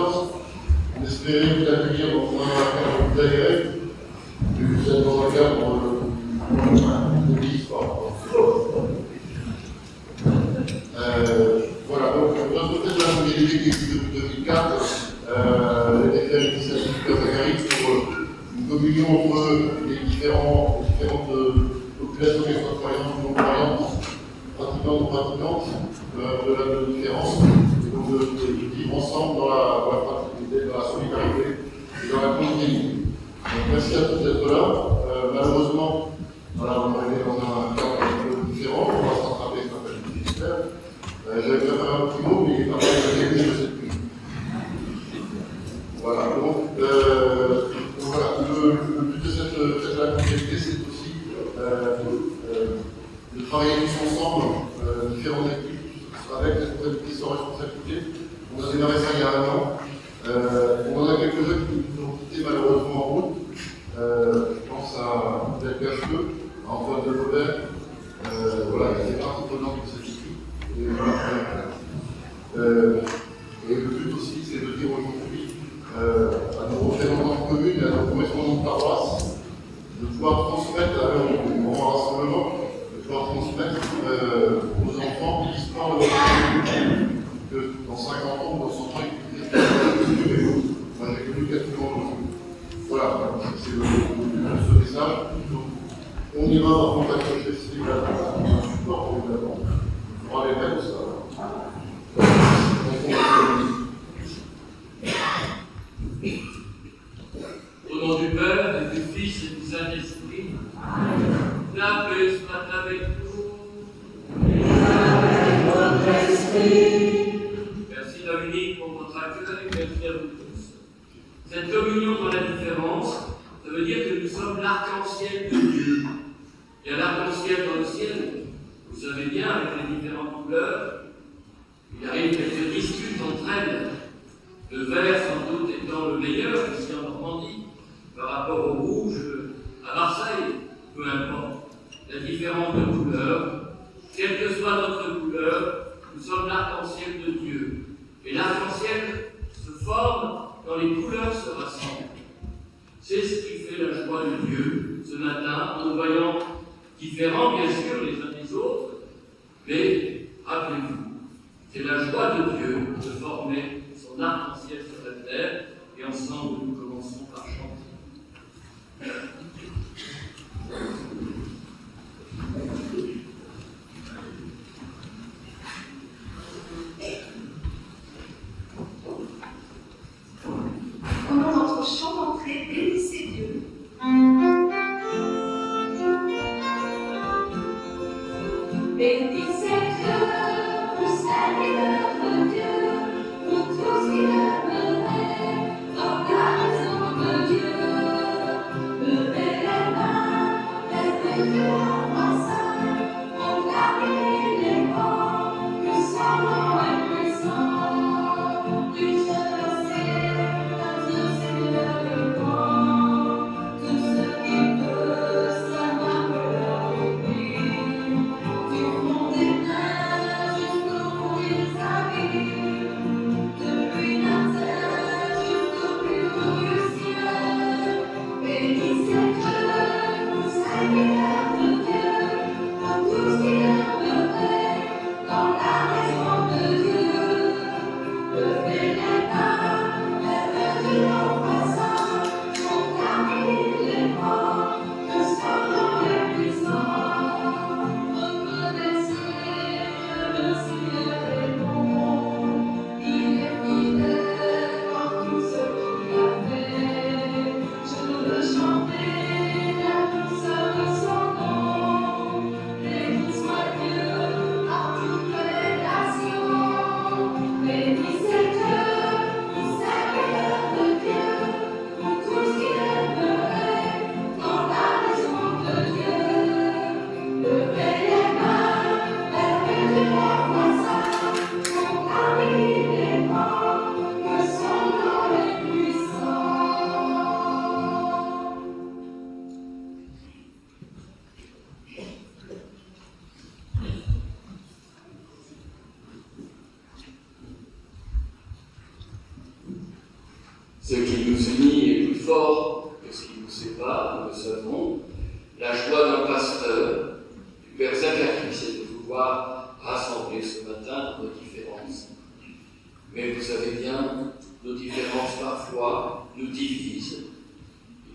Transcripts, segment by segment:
2014, on espérait vous accueillir dans un cadre plus agréable, mais vous êtes dans un cadre de l'histoire. Voilà, donc notre projet de la mobilité qui existe depuis 2004, les décrets législatifs Zachary pour une communion entre les différentes populations extra-croyantes ou non-croyantes, pratiquantes ou pratiquantes, au-delà de différences, et donc de vivre ensemble dans la fraternité, dans la solidarité et dans la continuité. Donc merci à tous d'être là. Malheureusement, voilà, on est arrivé dans un cadre un peu différent, on va se rattraper, ça s'appelle le ministère. J'avais préparé un petit mot, mais il est pas mal de je ne sais plus. Voilà, donc voilà, le but de cette activité, c'est aussi de travailler tous ensemble, différentes équipes, avec responsabilité sans responsabilité. On a démarré ça il y a un an. On en a quelques-uns qui nous ont quittés malheureusement en route. Je pense à Jacques Cacheux, à Antoine Delobert. Voilà, il fait partie prenante de cette équipe. Et le but aussi, c'est de dire aujourd'hui à nos représentants de communes et à nos correspondants de paroisse de pouvoir transmettre à leur grand rassemblement, de pouvoir transmettre aux enfants l'histoire de notre commune, que dans 50 ans, dans 100 ans, ils puissent dire moi j'ai connu quasiment. Voilà, c'est le but de ce message. Donc, on ira en contact avec les cités, un support évidemment. On fera les mêmes, ça. Au nom du Père, et du Fils et du Saint-Esprit, la paix soit avec vous. Et avec votre esprit. Merci Dominique pour votre accueil, merci à vous tous. Cette communion dans la différence, ça veut dire que nous sommes l'arc-en-ciel de Dieu. Il y a l'arc-en-ciel dans le ciel, vous savez bien, avec les différentes couleurs. Il arrive quelques disputes entre elles. Le vert, sans doute, étant le meilleur, ici en Normandie, par rapport au rouge à Marseille, peu importe. La différence de couleurs, quelle que soit notre couleur, nous sommes l'arc-en-ciel de Dieu. Et l'arc-en-ciel se forme quand les couleurs se rassemblent. C'est ce qui fait la joie de Dieu ce matin, en nous voyant différents, bien sûr, les uns des autres, mais rappelez-vous, c'est la joie de Dieu de former son arc-en-ciel sur la terre, et ensemble nous commençons par chanter. Pendant notre chant d'entrée, bénissez Dieu. Bénissez Dieu, vous serviteurs de Dieu, vous tous qui demeurez dans la maison de Dieu. Ce qui nous unit est plus fort que ce qui nous sépare, nous le savons. La joie d'un pasteur, du Père Zacharie, c'est de vouloir rassembler ce matin nos différences. Mais vous savez bien, nos différences parfois nous divisent.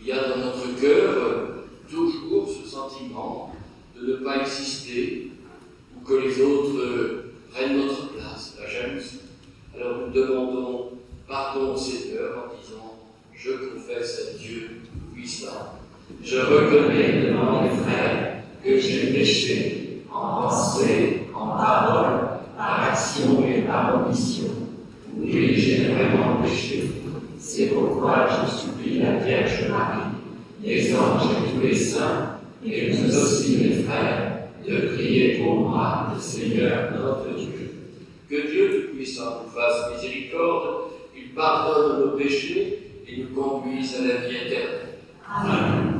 Il y a dans notre cœur toujours ce sentiment de ne pas exister ou que les autres prennent notre place, la jalousie. Alors nous demandons pardon au Seigneur en disant « Je confesse à Dieu puissant. Je reconnais devant mes frères que j'ai péché en pensée, en parole, par action et par omission. Oui, j'ai vraiment péché. C'est pourquoi je supplie la Vierge Marie, les anges et tous les saints, et vous aussi mes frères, de prier pour moi, le Seigneur notre Dieu. Que Dieu Tout-Puissant nous fasse miséricorde, qu'il pardonne nos péchés et nous conduise à la vie éternelle. Amen.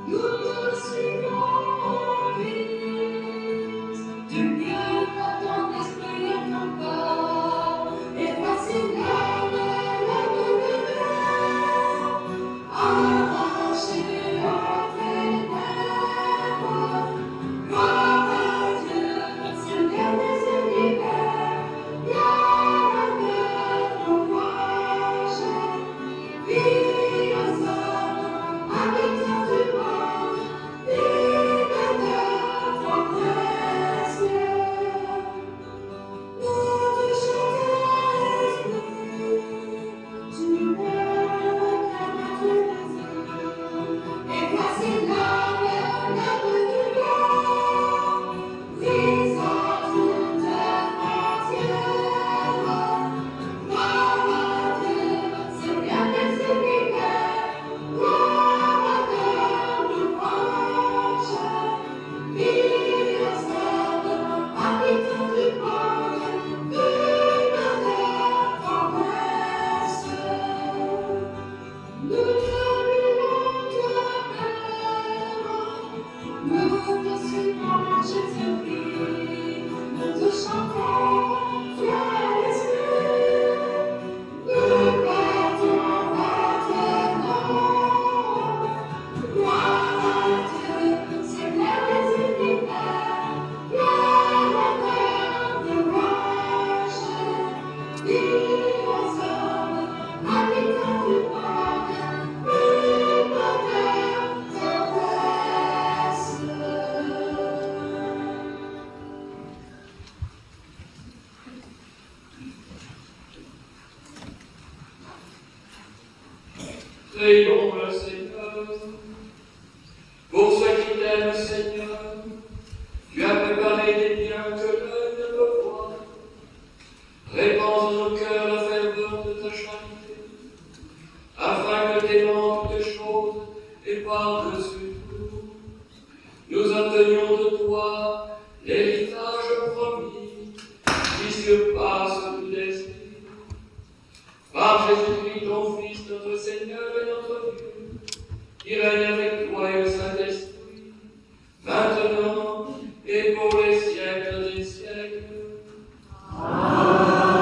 Nous te suivons. Prions le Seigneur. Pour ceux qui t'aiment, Seigneur, tu as préparé des biens que l'œil ne peut voir. Répands dans nos cœurs la ferveur de ta charité, afin que tes manques de choses épandent sur nous. Nous obtenions de toi l'héritage promis, qui surpasse tout l'esprit. Par Jésus-Christ, ton Fils, notre Seigneur et notre Dieu, qui règne avec toi et le Saint-Esprit, maintenant et pour les siècles des siècles. Amen.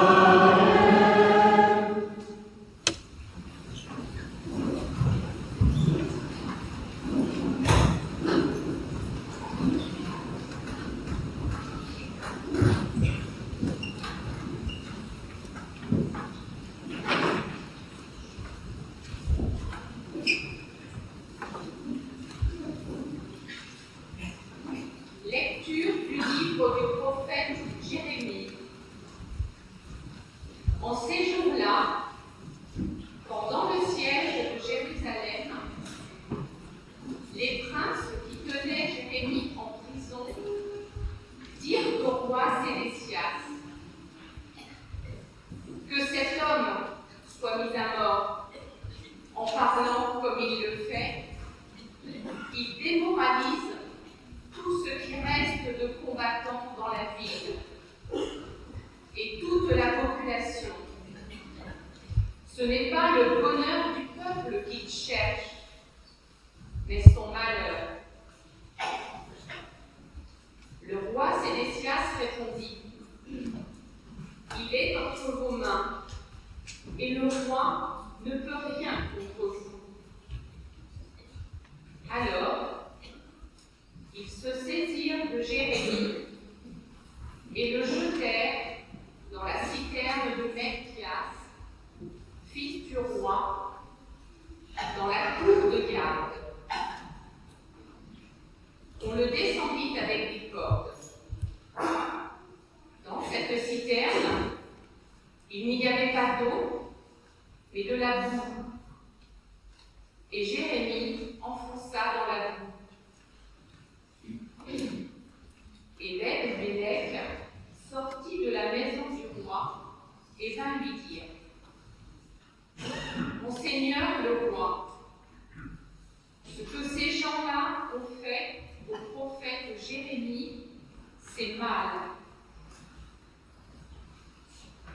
Lecture du livre du prophète Jérémie. En ces jours-là, pendant le siège de Jérusalem, les princes qui tenaient Jérémie en prison dirent au roi Sédécias que cet homme soit mis à mort en parlant comme il le fait. Il démoralise tout ce qui reste de combattants dans la ville et toute la population. Ce n'est pas le bonheur du peuple qu'il cherche, mais son malheur. Le roi Sédécias répondit: il est entre vos mains, et le roi ne peut rien contre vous. Alors, ils se saisirent de Jérémie et le jetèrent dans la citerne de Melchias, fils du roi, dans la cour de garde. On le descendit avec des cordes. Dans cette citerne, il n'y avait pas d'eau, mais de la boue. Et Jérémie enfonça dans la boue. Ebed-Mélec sortit de la maison du roi et vint lui dire: Mon Seigneur le roi, ce que ces gens-là ont fait au prophète Jérémie, c'est mal.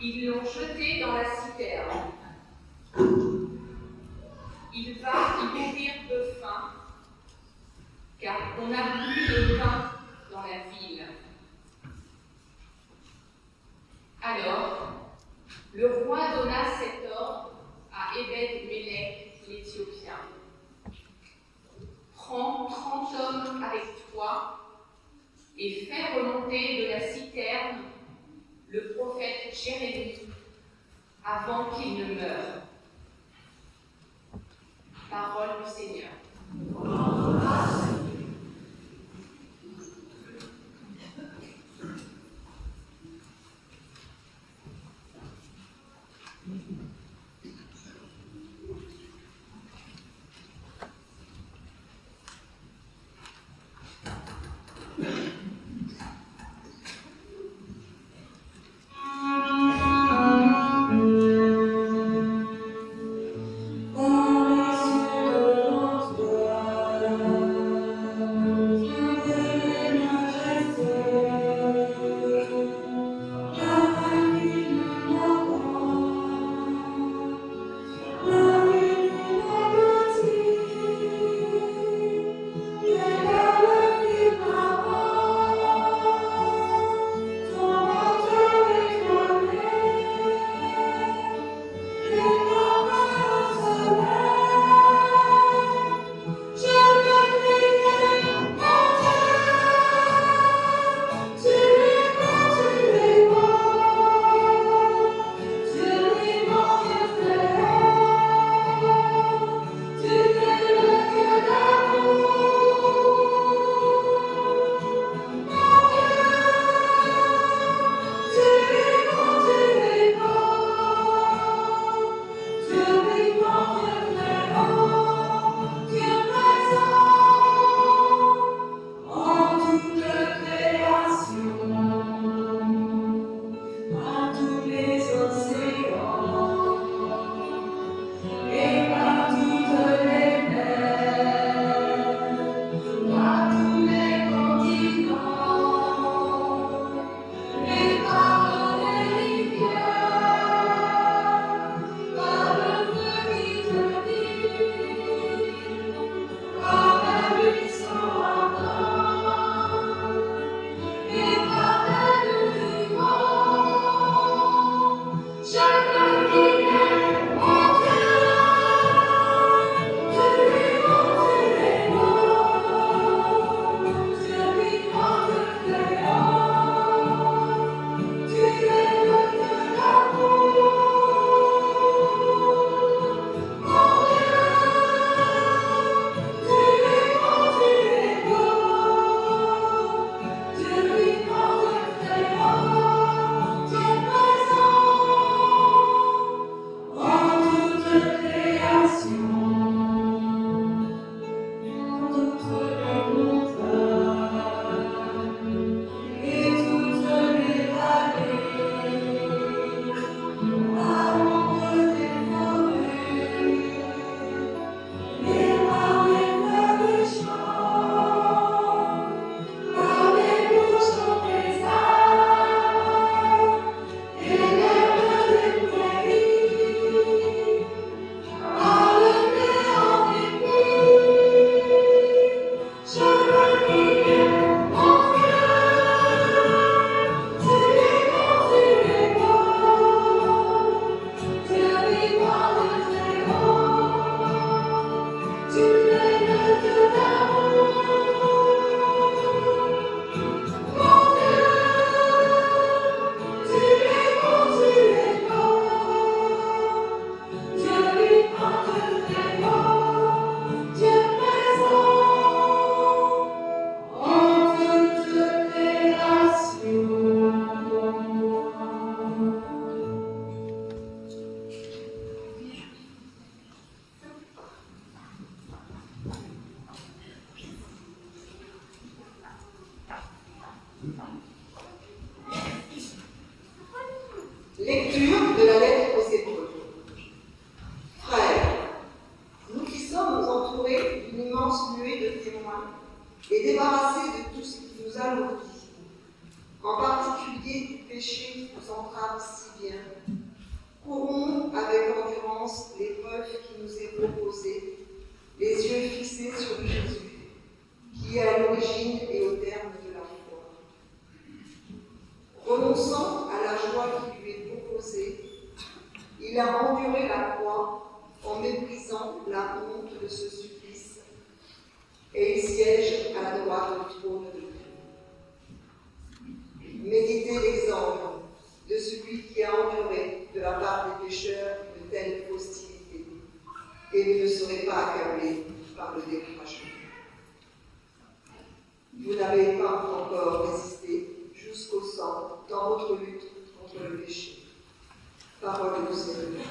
Ils l'ont jeté dans la citerne. Il va y mourir de faim, car on n'a plus de pain dans la ville. Alors, le roi donna cet ordre à Ebed-Mélec l'Éthiopien: Prends 30 hommes avec toi et fais remonter de la citerne le prophète Jérémie avant qu'il ne meure. Parole du Seigneur. Par les cieux de l'ange Lecture de la lettre aux Hébreux. Frères, nous qui sommes entourés d'une immense nuée de témoins et débarrassés de tout ce qui nous alourdit, en particulier du péché qui nous entrave si bien, courons avec endurance l'épreuve qui nous est proposée, les yeux fixés sur Jésus, qui est à l'origine et au terme de la foi. Renonçant à la joie qui lui est proposée, il a enduré la croix en méprisant la honte de ce supplice, et il siège à la droite du trône de Dieu. Méditez l'exemple de celui qui a enduré de la part des pécheurs une telle hostilité, et vous ne serez pas accablés par le découragement. Vous n'avez pas encore résisté jusqu'au sang dans votre lutte contre le péché. Parole du Seigneur.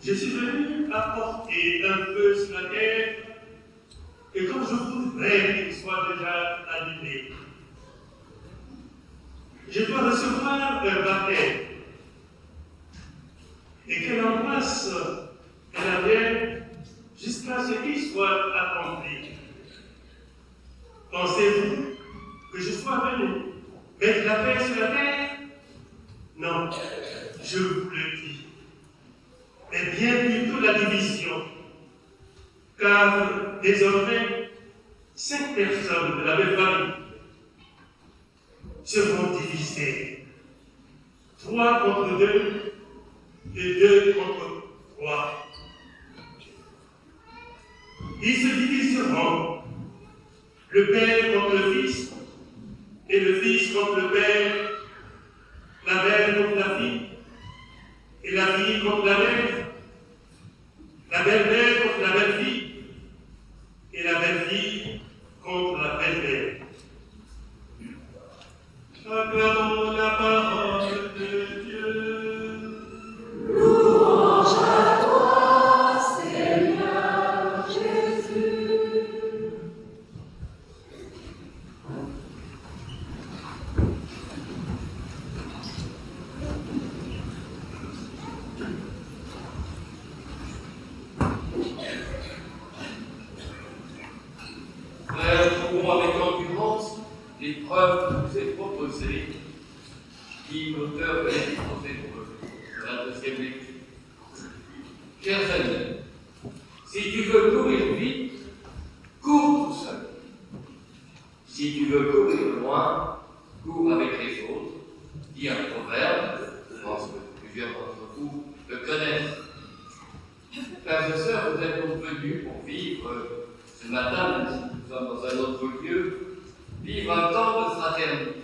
Je suis venu apporter un feu sur la terre, et comme je voudrais qu'il soit déjà allumé, je dois recevoir un baptême, et qu'elle embrasse la terre jusqu'à ce qu'il soit accompli. Pensez-vous que je sois venu mettre la paix sur la terre? Non, je vous le dis. Mais bien plutôt la division, car désormais, 5 personnes de la même famille seront divisées. 3 contre 2 et 2 contre 3. Ils se diviseront, le père contre le fils, et le fils contre le père, la mère contre la fille, et la fille contre la mère, la belle-mère contre la belle-fille, et la belle-fille contre la belle-mère. Acclamons la parole de Dieu. Louange à toi, Seigneur Jésus. Frères, trouvons avec endurance les preuves qui nous est proposées, dit l'auteur de l'Épître aux Hébreux, de la deuxième lecture. Chers amis, si tu veux courir vite, cours tout seul. Si tu veux courir loin, cours avec les autres. ce matin, même si nous sommes dans un autre lieu, vivre un temps de fraternité.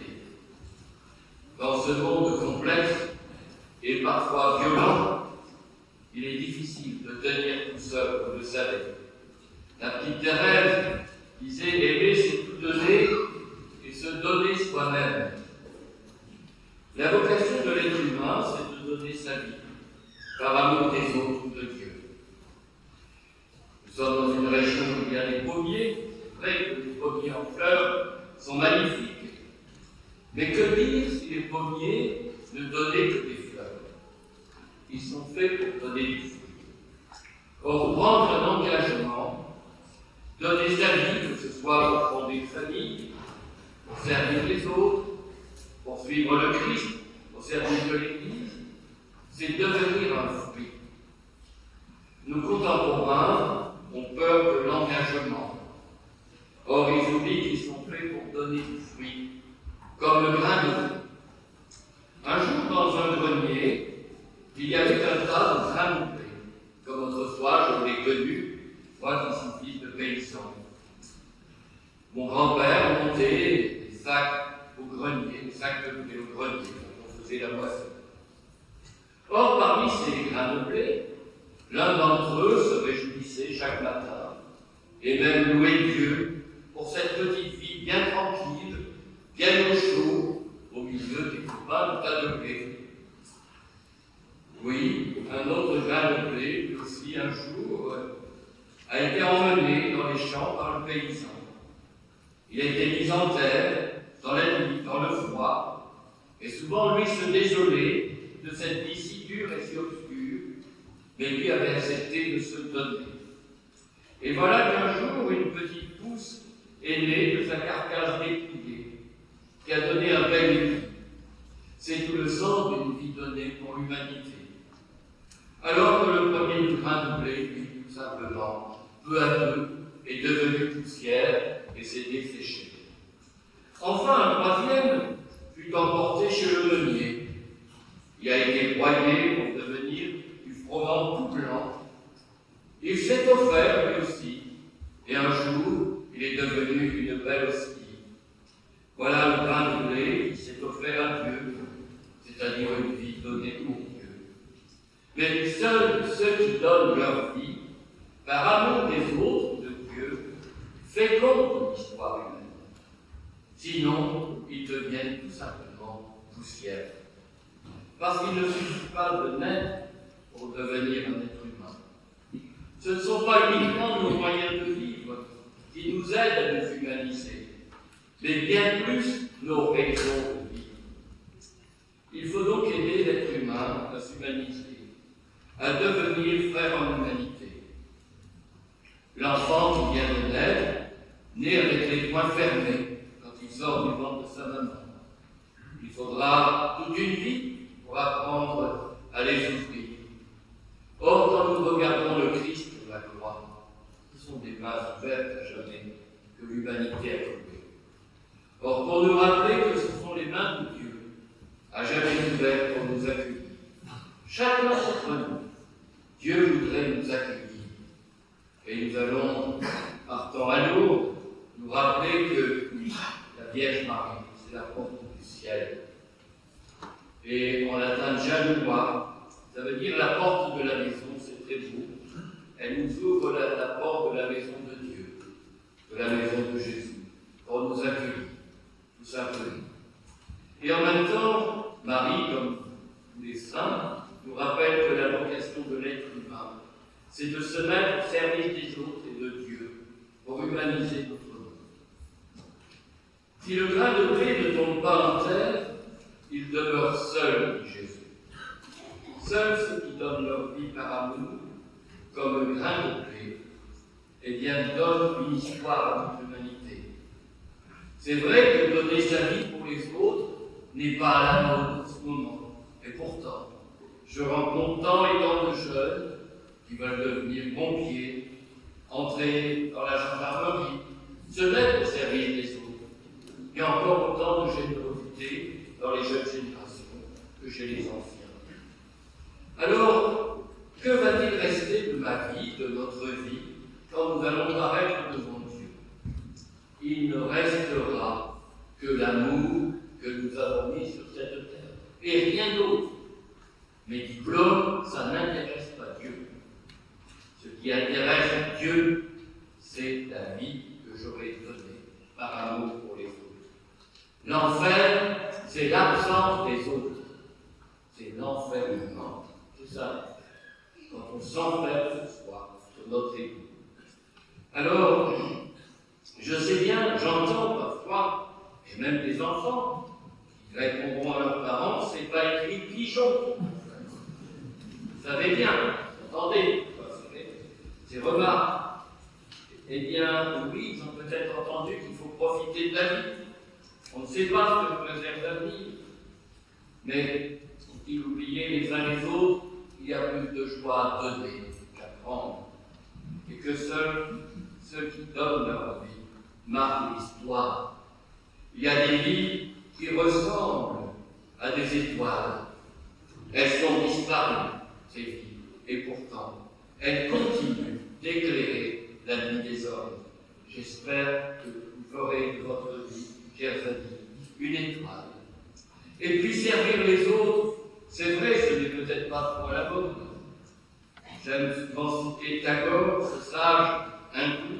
Dans ce monde complexe et parfois violent, il est difficile de tenir tout seul, vous le savez. La petite Thérèse disait « aimer, c'est tout donner et se donner soi-même ». La vocation de l'être humain, c'est de donner sa vie par amour des autres ou de Dieu. Nous sommes dans une région où il y a des pommiers. C'est vrai que les pommiers en fleurs sont magnifiques. Mais que dire si les pommiers ne donnaient que des fleurs? Ils sont faits pour donner du fruit. Or, prendre un engagement, donner sa vie, que ce soit pour fonder une famille, pour servir les autres, pour suivre le Christ, pour servir de l'Église, c'est devenir un fruit. Nos contemporains ont peur de l'engagement. Or, ils oublient qu'ils sont faits pour donner du fruit, comme le grain de blé. Un jour, dans un grenier, il y avait un tas de grains de blé. Comme autrefois, je l'ai connu, moi qui suis fils de paysan. Mon grand-père montait des sacs au grenier, des sacs de blé au grenier, quand on faisait la moisson. Or, parmi ces grains de blé, l'un d'entre eux se réjouissait chaque matin, et même louait Dieu pour cette petite vie bien tranquille, bien au chaud, au milieu des copains de tas de blé. Oui, un autre grain de blé, lui aussi, un jour, a été emmené dans les champs par le paysan. Il a été mis en terre, dans la nuit, dans le froid, et souvent lui se désolait de cette vie si dure et si obscure, mais lui avait accepté de se donner. Et voilà qu'un jour, une petite pousse est née de sa carcasse dépouillée, qui a donné un bel fruit. C'est tout le sens d'une vie donnée pour l'humanité. Alors que le premier grain de blé, lui, tout simplement, peu à peu, est devenu poussière et s'est desséché. Enfin, un troisième fut emporté chez le meunier. Il a été broyé pour devenir du froment tout blanc. Il s'est offert lui aussi, et un jour, il est devenu une belle hostie. Voilà le grain de blé qui s'est offert à Dieu, c'est-à-dire une vie donnée pour Dieu. Mais seuls ceux qui donnent leur vie, par amour des autres, de Dieu, fécondent l'histoire humaine. Sinon, ils deviennent tout simplement poussière. Parce qu'il ne suffit pas de naître pour devenir un être humain. Ce ne sont pas uniquement nos moyens de vivre qui nous aident à nous humaniser, mais bien plus nos raisons de vivre. Il faut donc aider l'être humain à s'humaniser, à devenir frère en humanité. L'enfant qui vient de naître, né avec les poings fermés quand il sort du ventre de sa maman. Il faudra toute une vie pour apprendre à les ouvrir. Or, quand nous regardons le Christ de la croix, ce sont des mains ouvertes à jamais que l'humanité a trouvées. Or, pour nous rappeler que ce sont les mains de Dieu, à jamais ouvertes pour nous accueillir. Chacun d'entre nous, Dieu voudrait nous accueillir. Et nous allons, partant à Lourdes, nous rappeler que la Vierge Marie, c'est la porte du ciel. Et en latin, Janua, ça veut dire la porte de la maison, c'est très beau. Elle nous ouvre la porte de la maison de Dieu, de la maison de Jésus, pour nous accueillir, tout simplement. Et en même temps, Marie, comme tous les saints, nous rappelle que la vocation de l'être humain, c'est de se mettre au service des autres et de Dieu, pour humaniser notre monde. Si le grain de blé ne tombe pas en terre, il demeure seul, dit Jésus. Seuls ceux qui donnent leur vie par amour, comme le grain de blé, eh bien, donnent une histoire à notre humanité. C'est vrai que donner sa vie pour les autres n'est pas à la mode en ce moment. Et pourtant, je rencontre tant et tant de jeunes qui veulent devenir pompiers, entrer dans la gendarmerie, se mettre au service des autres. Il y a encore autant de générosité dans les jeunes générations que chez les anciens. Alors, que va-t-il rester de ma vie, de notre vie, quand quand nous allons paraître devant Dieu, il ne restera que l'amour que nous avons mis sur cette terre, et rien d'autre. Mes diplômes, ça n'intéresse pas Dieu. Ce qui intéresse Dieu, c'est la vie que j'aurai donnée par amour pour les autres. L'enfer, c'est l'absence des autres. C'est l'enfermement. C'est ça. Quand on s'enferme ce soir sur notre égout. Alors, je sais bien, j'entends parfois, et même des enfants, qui répondront à leurs parents, c'est pas écrit pigeon. Vous savez bien, entendez, ces remarques. Eh bien, oui, ils ont peut-être entendu qu'il faut profiter de la vie. On ne sait pas ce que nous réserve l'avenir. Mais, faut-il oublier les uns les autres, il y a plus de joie à donner qu'à prendre. Et que seuls ceux qui donnent leur vie marquent l'histoire. Il y a des vies qui ressemblent à des étoiles. Elles sont disparues, ces vies, et pourtant, elles continuent d'éclairer la vie des hommes. J'espère que vous ferez de votre vie, chers amis, une étoile. Et puis servir les autres, c'est vrai, ce n'est peut-être pas trop à la mode. J'aime souvent citer Tagore, ce sage hindou,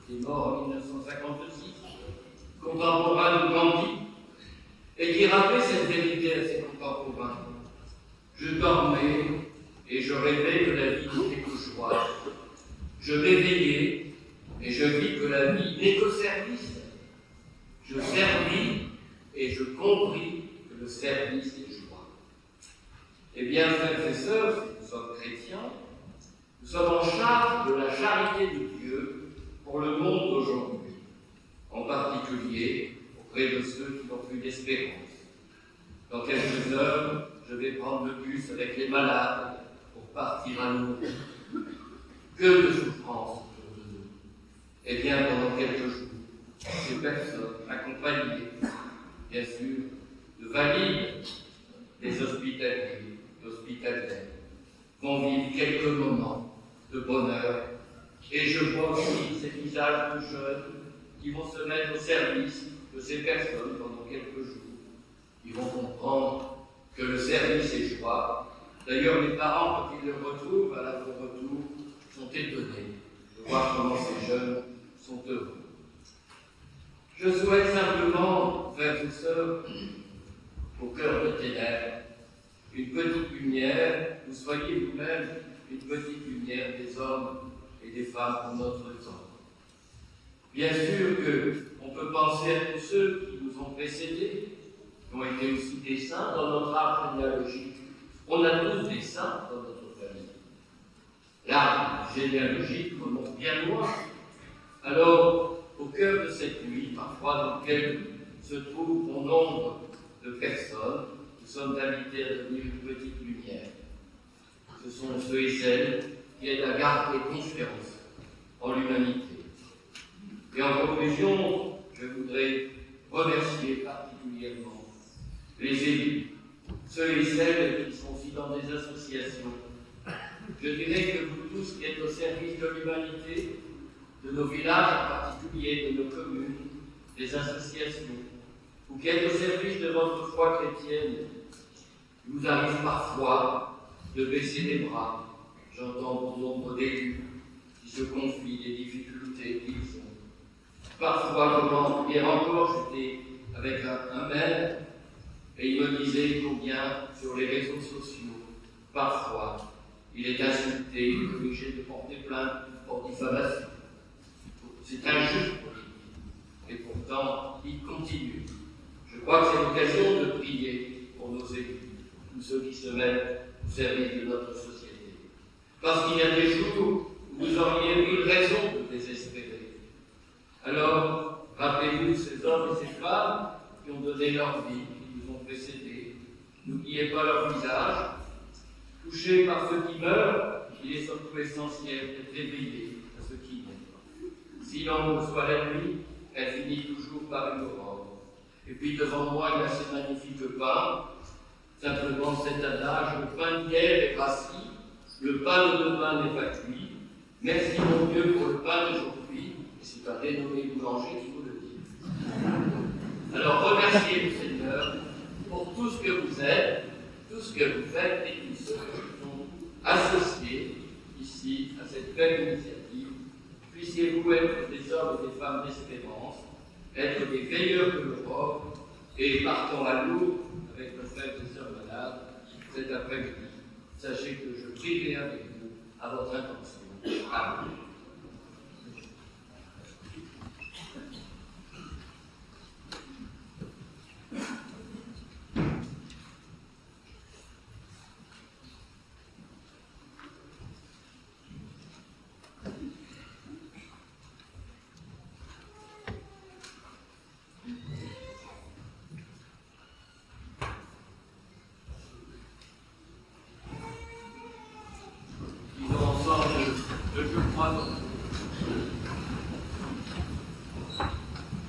qui est mort en 1956, contemporain de Gandhi, et qui rappelait cette vérité à ses contemporains. Je dormais et je rêvais que la vie n'était que joie. Je m'éveillais et je vis que la vie n'est qu'au service. Je servis et je compris que le service est joie. Eh bien, frères et sœurs, si nous sommes chrétiens, nous sommes en charge de la charité de Dieu pour le monde d'aujourd'hui, en particulier auprès de ceux qui n'ont plus d'espérance. Dans quelques heures, je vais prendre le bus avec les malades pour partir à Lourdes. Que de souffrance autour de nous. Eh bien, pendant quelques jours, ces personnes accompagnées, bien sûr, de valides, des hospitaliers, d'hospitalières, vont vivre quelques moments de bonheur. Et je vois aussi ces visages de jeunes qui vont se mettre au service de ces personnes pendant quelques jours. Ils vont comprendre que le service est joie. D'ailleurs, les parents, quand ils le retrouvent, à leur retour, sont étonnés de voir comment ces jeunes sont heureux. Je souhaite simplement, frères et sœurs, au cœur de ténèbres, une petite lumière, vous soyez vous-même une petite lumière des hommes et des femmes pour notre temps. Bien sûr qu'on peut penser à tous ceux qui nous ont précédés, qui ont été aussi des saints dans notre arbre généalogique. On a tous des saints dans notre famille. L'arbre généalogique remonte bien loin. Alors, au cœur de cette nuit, parfois dans laquelle se trouve bon nombre de personnes, nous sommes invités à devenir une petite lumière. Ce sont ceux et celles qui aident à garder confiance en l'humanité. Et en conclusion, je voudrais remercier particulièrement les élus, ceux et celles qui sont aussi dans des associations. Je dirais que vous tous qui êtes au service de l'humanité, de nos villages en particulier, de nos communes, des associations, ou qui êtes au service de votre foi chrétienne, il vous arrive parfois de baisser les bras. J'entends bon nombre d'élus qui se confient des difficultés qu'ils ont. Parfois, comment, hier encore, j'étais avec un maire et il me disait combien sur les réseaux sociaux, parfois, il est insulté, il est obligé de porter plainte pour diffamation. C'est injuste pour lui. Et pourtant, il continue. Je crois que c'est l'occasion de prier pour nos élus, tous ceux qui se mettent au service de notre société. Parce qu'il y a des jours où vous auriez eu raison de désespérer. Alors, rappelez-vous ces hommes et ces femmes qui ont donné leur vie, qui nous ont précédés. N'oubliez pas leur visage. Touchés par ceux qui meurent, il est surtout essentiel d'être éveillé à ceux qui meurent. Si l'ombre soit la nuit, elle finit toujours par une aurore. Et puis devant moi, il y a ce magnifique pain, simplement cet adage, le pain d'hier est rassis, le pain de demain n'est pas cuit, Merci mon Dieu pour le pain d'aujourd'hui, et c'est un dénommé boulanger qui vous le dit. Alors remerciez le Seigneur pour tout ce que vous êtes, tout ce que vous faites et tous ceux qui sont associés ici à cette belle initiative. Puissiez-vous être des hommes et des femmes d'espérance, être des veilleurs de l'Europe, et partons à Lourdes avec nos frères et sœurs malades cet après-midi. Sachez que je prierai avec vous à votre intention. Amen.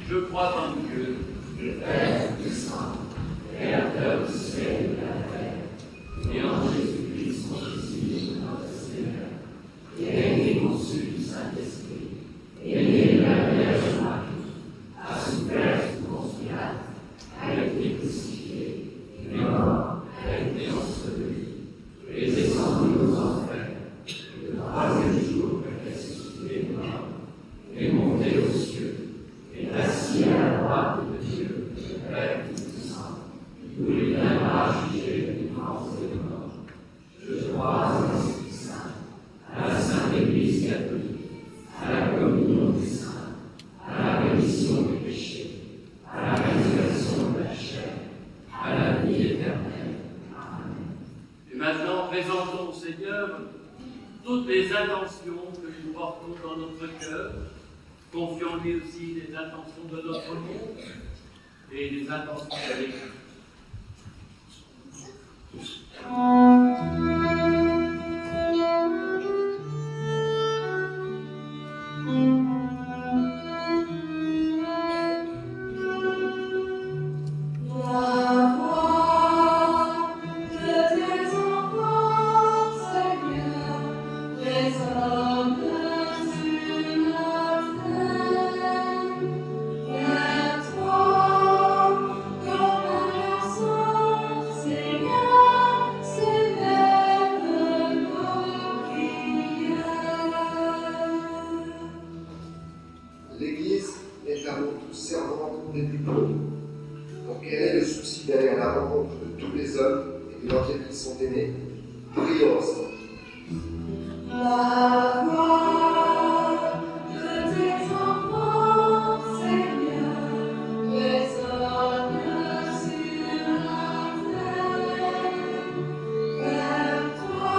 Je crois en Dieu, le Père puissant, Créateur du ciel et de la terre, et en Jésus-Christ, son Fils, notre Seigneur, qui est né conçu du Saint-Esprit, et né de la Vierge Marie, a souffert sous Ponce Pilate, a été crucifié, il est mort, a été enseveli, et est descendu aux enfers, et le troisième jour est ressuscité des morts, est monté aux cieux, et assis à la droite de Dieu, le Père Tout-Puissant, où il viendra juger les vivants et les morts. Je crois en l'Esprit Saint, à la Sainte Église catholique, à la communion des saints, à la rémission des péchés, à la résurrection de la chair, à la vie éternelle. Amen. Et maintenant, présentons au Seigneur toutes les intentions que nous portons dans notre cœur. Confions-lui aussi les intentions de notre monde et les intentions de l'Église. L'Église est avant tout servante des plus pauvres, pour qu'elle ait le souci d'aller à la rencontre de tous les hommes et de leurs qui sont aimés. Prions ensemble. La voix de tes enfants, Seigneur, résonne sur la terre. Vers toi,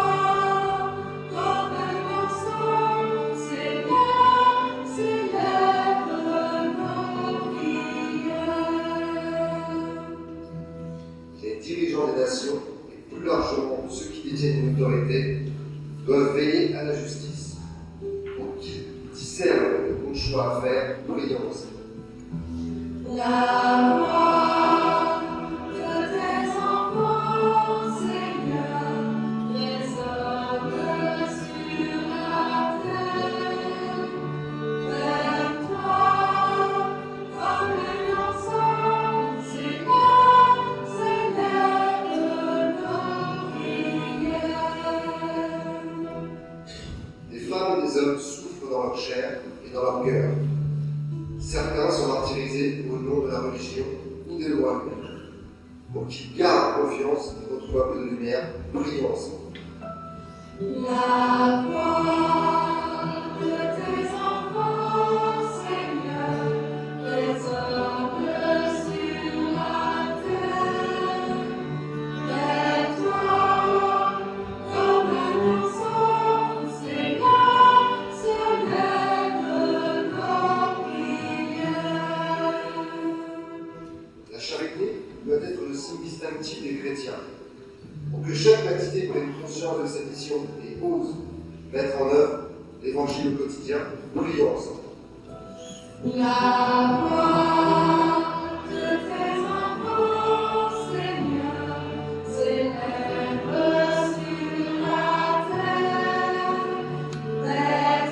comme un enfant, Seigneur, célèbre nos prières. Les dirigeants des nations, et plus largement ceux qui détiennent une autorité, doivent veiller à la justice, pour qu'ils discernent le bon choix à faire. Prions ensemble. La voix de tes enfants, Seigneur, résonne sur la terre. Vers toi, comme un enfant, Seigneur, célèbre nos prières. Des femmes et des hommes souffrent dans leur chair et dans leur cœur. Certains sont martyrisés au nom de la religion ou des lois humaines. Pour qu'ils gardent confiance et retrouvent un peu de lumière, prions ensemble. La voix de tes enfants, Seigneur, résonne sur la terre. Vers toi, comme un enfant, Seigneur, célèbre nos prières. La charité doit être le signe distinctif des chrétiens. Pour que chaque baptisé prenne conscience de sa mission et ose mettre en œuvre l'évangile au quotidien, prions ensemble. La voix de tes enfants, Seigneur, célèbre sur la terre. Vers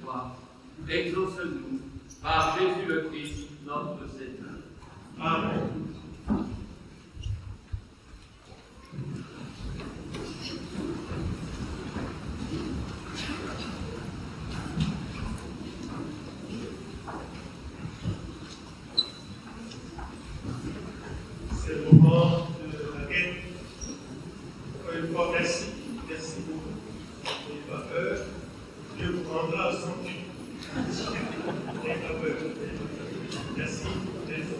foi. Exauce-nous par Jésus le Christ, notre Seigneur. Amen. C'est le moment de la quête. Encore une fois, merci. Merci beaucoup. N'ayez pas peur. Dieu vous rendra son Dieu. N'ayez pas peur. Merci. Merci.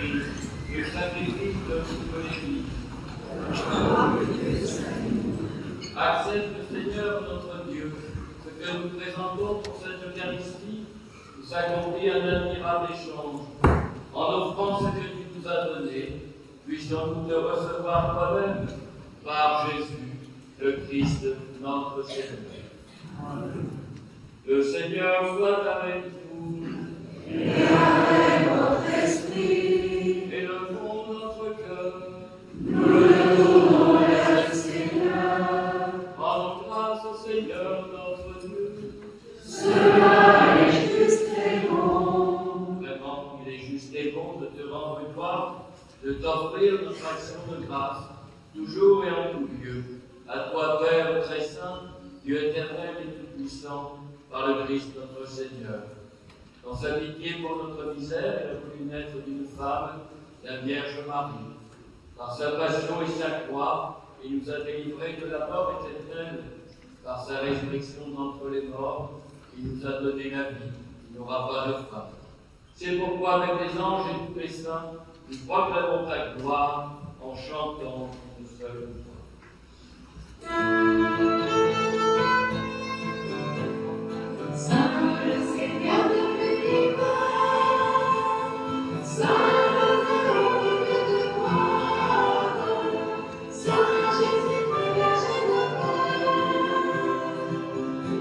Christ et sacrifice de toute l'Église. Accepte, Seigneur notre Dieu, ce que nous présentons pour cette Eucharistie, où s'accomplit un admirable échange. En offrant ce que tu nous as donné, puissions-nous te recevoir toi-même par Jésus, le Christ, notre Seigneur. Le Seigneur soit avec vous. Et avec votre esprit, Élevons notre cœur. nous le tournons vers le Seigneur. Rendons grâce au Seigneur notre Dieu. Cela est juste et bon. Vraiment, il est juste et bon de te rendre gloire, de t'offrir notre action de grâce, toujours et en tout lieu. À toi, Père très saint, Dieu éternel et tout-puissant, par le Christ notre Seigneur. Dans sa pitié pour notre misère, il a voulu naître d'une femme, la Vierge Marie. Par sa passion et sa croix, il nous a délivrés de la mort éternelle. Par sa résurrection d'entre les morts, il nous a donné la vie, qui n'aura pas de fin. C'est pourquoi, avec les anges et tous les saints, nous proclamons ta gloire en chantant une seule voix. Saint le Seigneur de l'univers, Saint le Dieu de gloire, Saint Jésus, Vierge de Père,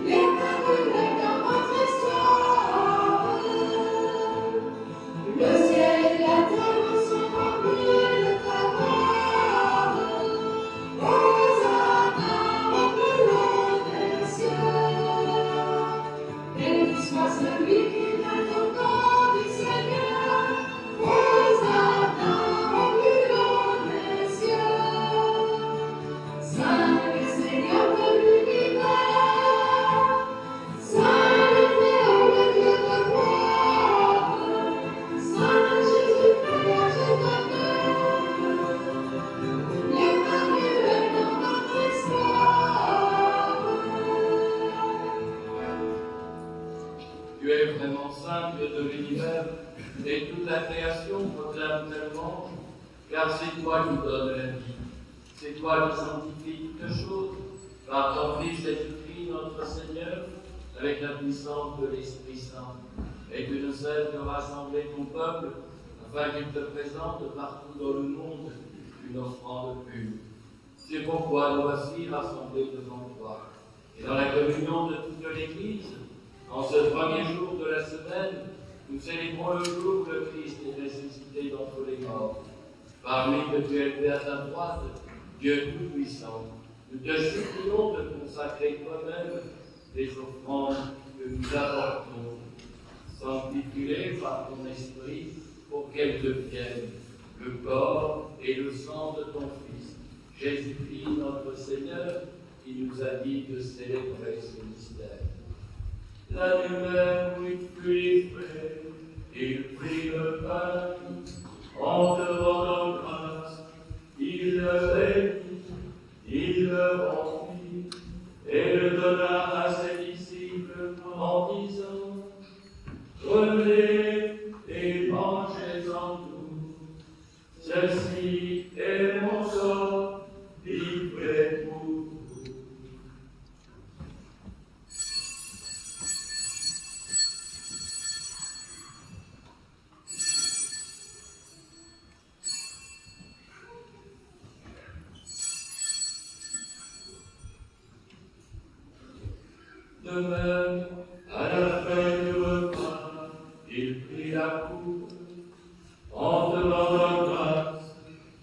l'éternel dans votre histoire. Le ciel et la terre sont remplis de ta gloire. Hosanna au plus haut des cieux. Béni soit celui qui vient au nom du Seigneur. Hosanna au plus haut des cieux. Saint le Seigneur de l'univers, Saint le Théophile de gloire, Saint Jésus, Vierge de Père, l'Emmanuel dans notre histoire. Tu es vraiment saint, Dieu de l'univers, et toute la création proclame ta louange, car c'est toi qui donnes la vie. C'est toi qui sanctifies toutes choses, par ton Fils Jésus-Christ, notre Seigneur, avec la puissance de l'Esprit Saint. Et tu ne cesses de rassembler ton peuple, afin qu'il te présente partout dans le monde une offrande pure. C'est pourquoi nous voici rassemblés devant toi. Et dans la communion de toute l'Église, en ce premier jour de la semaine, nous célébrons le jour où le Christ est ressuscité d'entre les morts. Parmi que tu es élevé à ta droite, Dieu Tout-Puissant, nous te supplions de consacrer toi-même les offrandes que nous apportons. Sanctifie-les par ton esprit pour qu'elles deviennent le corps et le sang de ton Fils, Jésus-Christ notre Seigneur, qui nous a dit de célébrer ce mystère. La nuit où il fut livré, il prit le pain, en te rendant grâce, il le bénit, il le rompit, et le donna à ses disciples en disant: Prenez et mangez-en tous, ceci est mon corps livré pour vous. De même, à la fin du repas, il prit la coupe, en te rendant grâce,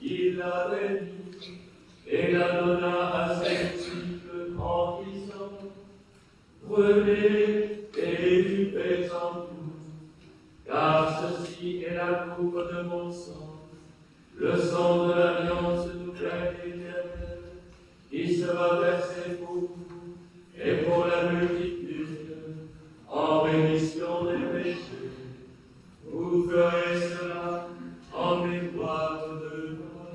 il la bénit et la donna à ses disciples en disant: Prenez et buvez-en tous, car ceci est la coupe de mon sang, le sang de l'alliance nouvelle et éternelle, qui sera versé pour vous et pour la multitude, en rémission des péchés. Vous ferez cela en mémoire de moi.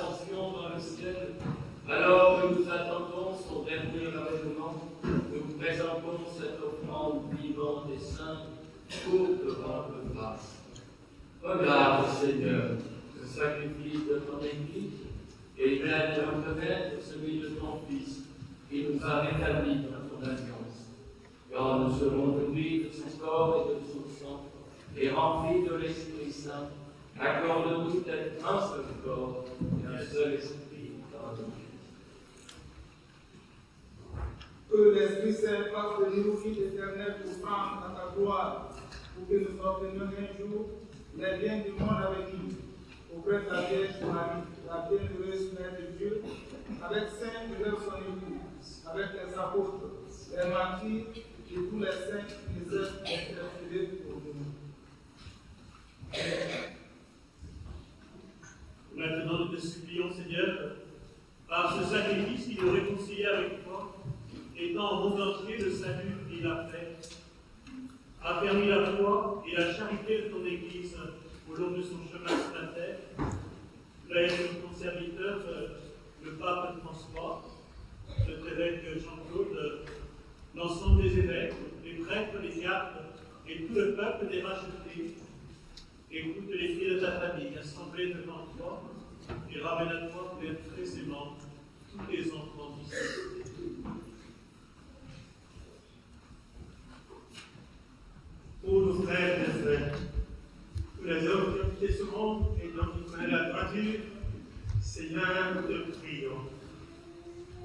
ascension dans le ciel, alors que nous attendons son dernier avènement, nous présentons cette offrande vivante et sainte pour te rendre grâce. Regarde, Seigneur, le sacrifice de ton Église, et viens de reconnaître celui de ton Fils, qui nous a rétablis dans ton alliance. Quand nous serons nourris de son corps et de son sang, et remplis de l'Esprit Saint, accorde-nous d'être un seul corps et un seul esprit dans nos vies. Que l'Esprit Saint fasse de nous une éternelle offrande à ta gloire, pour que nous obtenions un jour les biens du monde à venir, auprès de la Vierge Marie, la bienheureuse Mère de Dieu, avec Saint Joseph son époux, avec les apôtres, les martyrs et tous les saints qui les aiment intercédés pour nous. Maintenant, nous te supplions, Seigneur, par ce sacrifice qui nous réconcilie avec toi, étant au monde entier le salut et la paix, a permis la foi et la charité de ton Église au long de son chemin sur la terre. Plaide sur ton serviteur, le pape François, notre évêque Jean-Claude, l'ensemble des évêques, les prêtres, les diacres et tout le peuple des rachetés. Écoute les cris de ta famille assemblés devant toi et ramène à toi, Père très aimant, tous les enfants d'ici. Pour nos frères et frères, tous les hommes qui ont quitté ce monde et dont tu connais la droiture, Seigneur, nous te prions.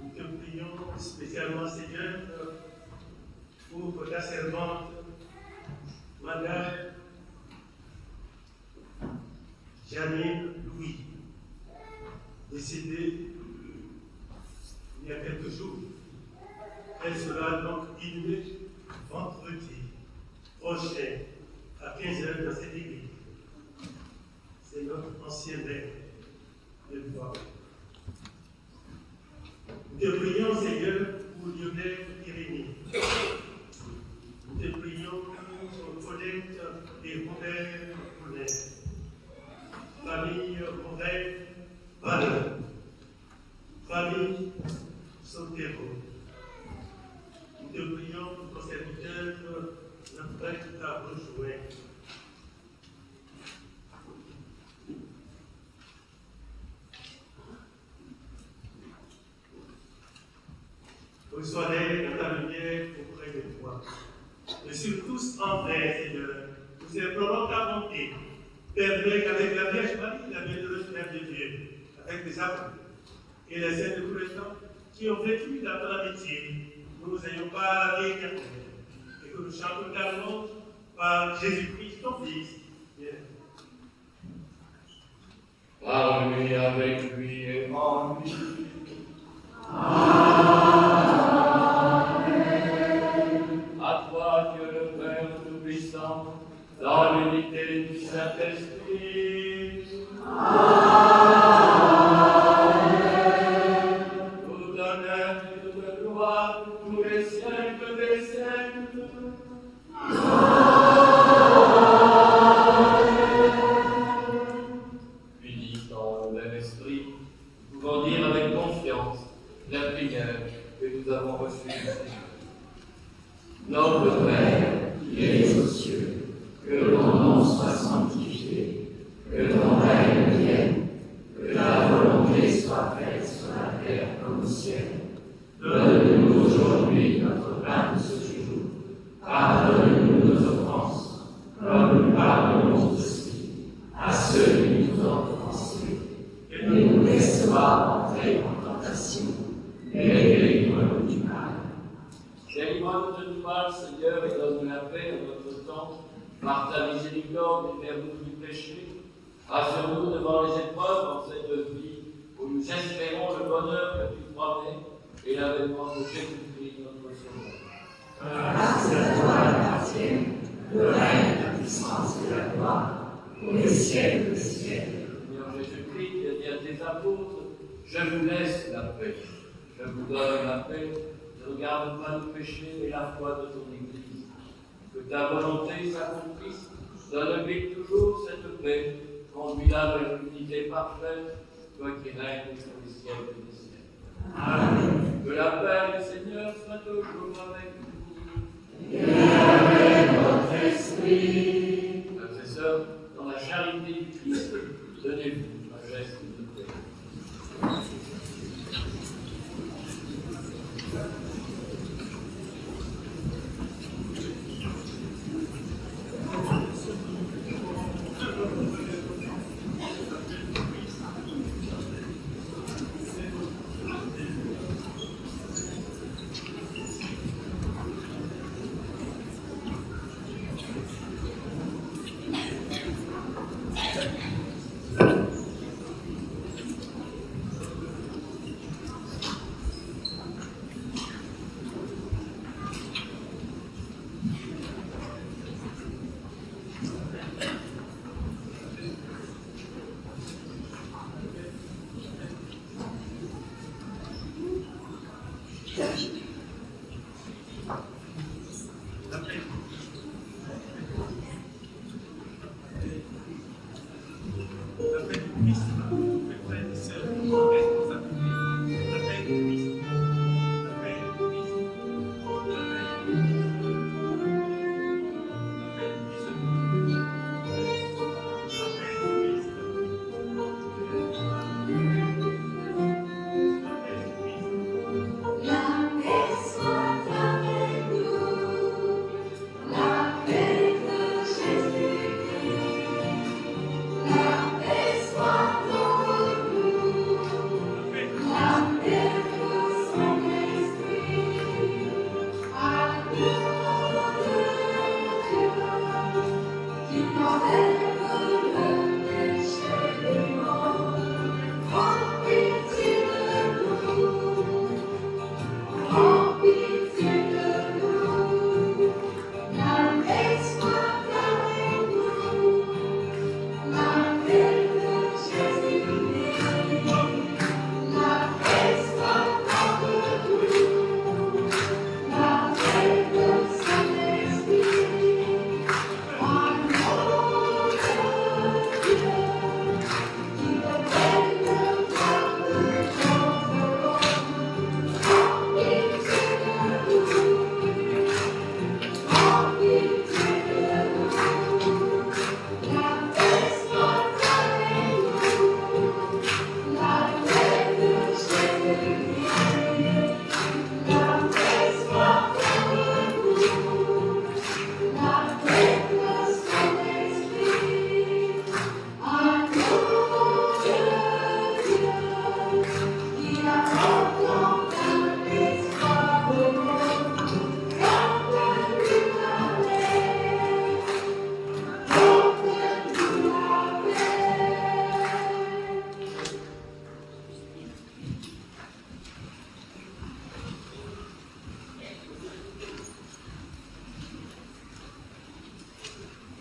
Nous te prions spécialement, Seigneur, pour ta servante, Madame Janine Louis, décédée il y a quelques jours. Elle sera donc inhumée vendredi prochain à 15h dans cette église. C'est notre ancien maire de foi. Nous te prions, Seigneur, pour Lionel Irénée. Nous te prions pour Colette et Robert Poulet. Famille Robert Valeur. Famille Sotero. Nous te prions pour ton serviteur, notre frère qui t'a rejoint. Au soleil, dans ta lumière auprès de toi. Et sur tous en vrai, Seigneur, nous implorons ta bonté. Permets qu'avec la Vierge Marie, la bienheureuse Mère de Dieu, avec les apôtres et les saints de tous les temps qui ont vécu dans ton amitié, nous n'ayons pas la vie éternelle et que nous chantons ta louange par Jésus-Christ, ton Fils. Par lui, avec lui et en lui. À toi, Dieu le Père Tout-Puissant, dans l'unité du Saint-Esprit. Tout honneur et toute gloire, tous les siècles des siècles. Unis dans le même esprit, nous pouvons dire avec confiance la prière que nous avons reçue du Seigneur. Notre Père, qui es aux cieux, que ton nom soit sanctifié, que ton règne vienne, que ta volonté soit faite sur la terre comme au ciel. Donne-nous aujourd'hui notre pain de ce jour. Pardonne-nous nos offenses, comme nous pardonnons aussi à ceux qui nous ont offensés. Et ne nous laisse pas entrer en tentation, mais délivre-nous du mal. Délivre-nous du mal, Seigneur, et donne-nous la paix en notre temps, par ta miséricorde et libère-nous du péché. Rassure-nous devant les épreuves en cette vie où nous espérons le bonheur que tu promets et l'avènement de Jésus-Christ, notre Sauveur. Grâce à toi appartiennent le règne, la puissance et la gloire, pour les siècles des siècles. Seigneur Jésus-Christ, qui a dit à tes apôtres, je vous laisse la paix, je vous donne la paix, ne regarde pas nos péchés, mais la foi de ton Église. Que ta volonté s'accomplisse, donne-lui toujours cette paix, conduis-la vers l'unité parfaite, toi qui règnes sur les siècles des siècles. Amen. Que la paix du Seigneur soit toujours avec vous. Et avec votre esprit. Frères et sœurs, dans la charité du Christ, donnez-vous un geste de paix.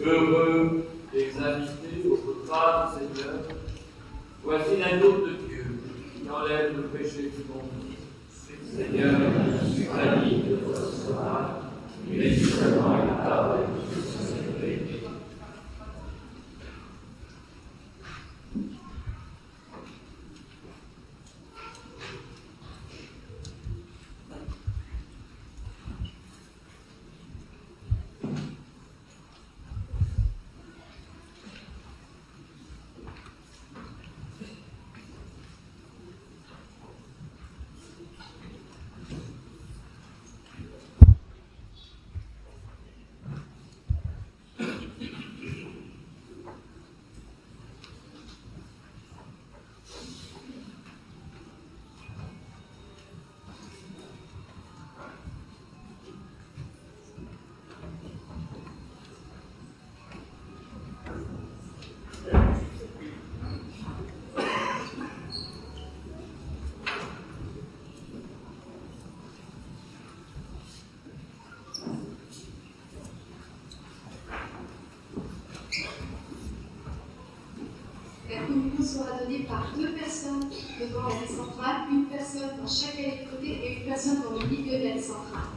Heureux les invités au repas du Seigneur. Voici l'agneau de Dieu qui enlève le péché du monde. Seigneur, je suis ravi de te recevoir, mais seulement une parole de son vérité. La communion sera donnée par 2 personnes devant la liste centrale, une personne dans chaque côté et une personne dans le milieu de la liste centrale.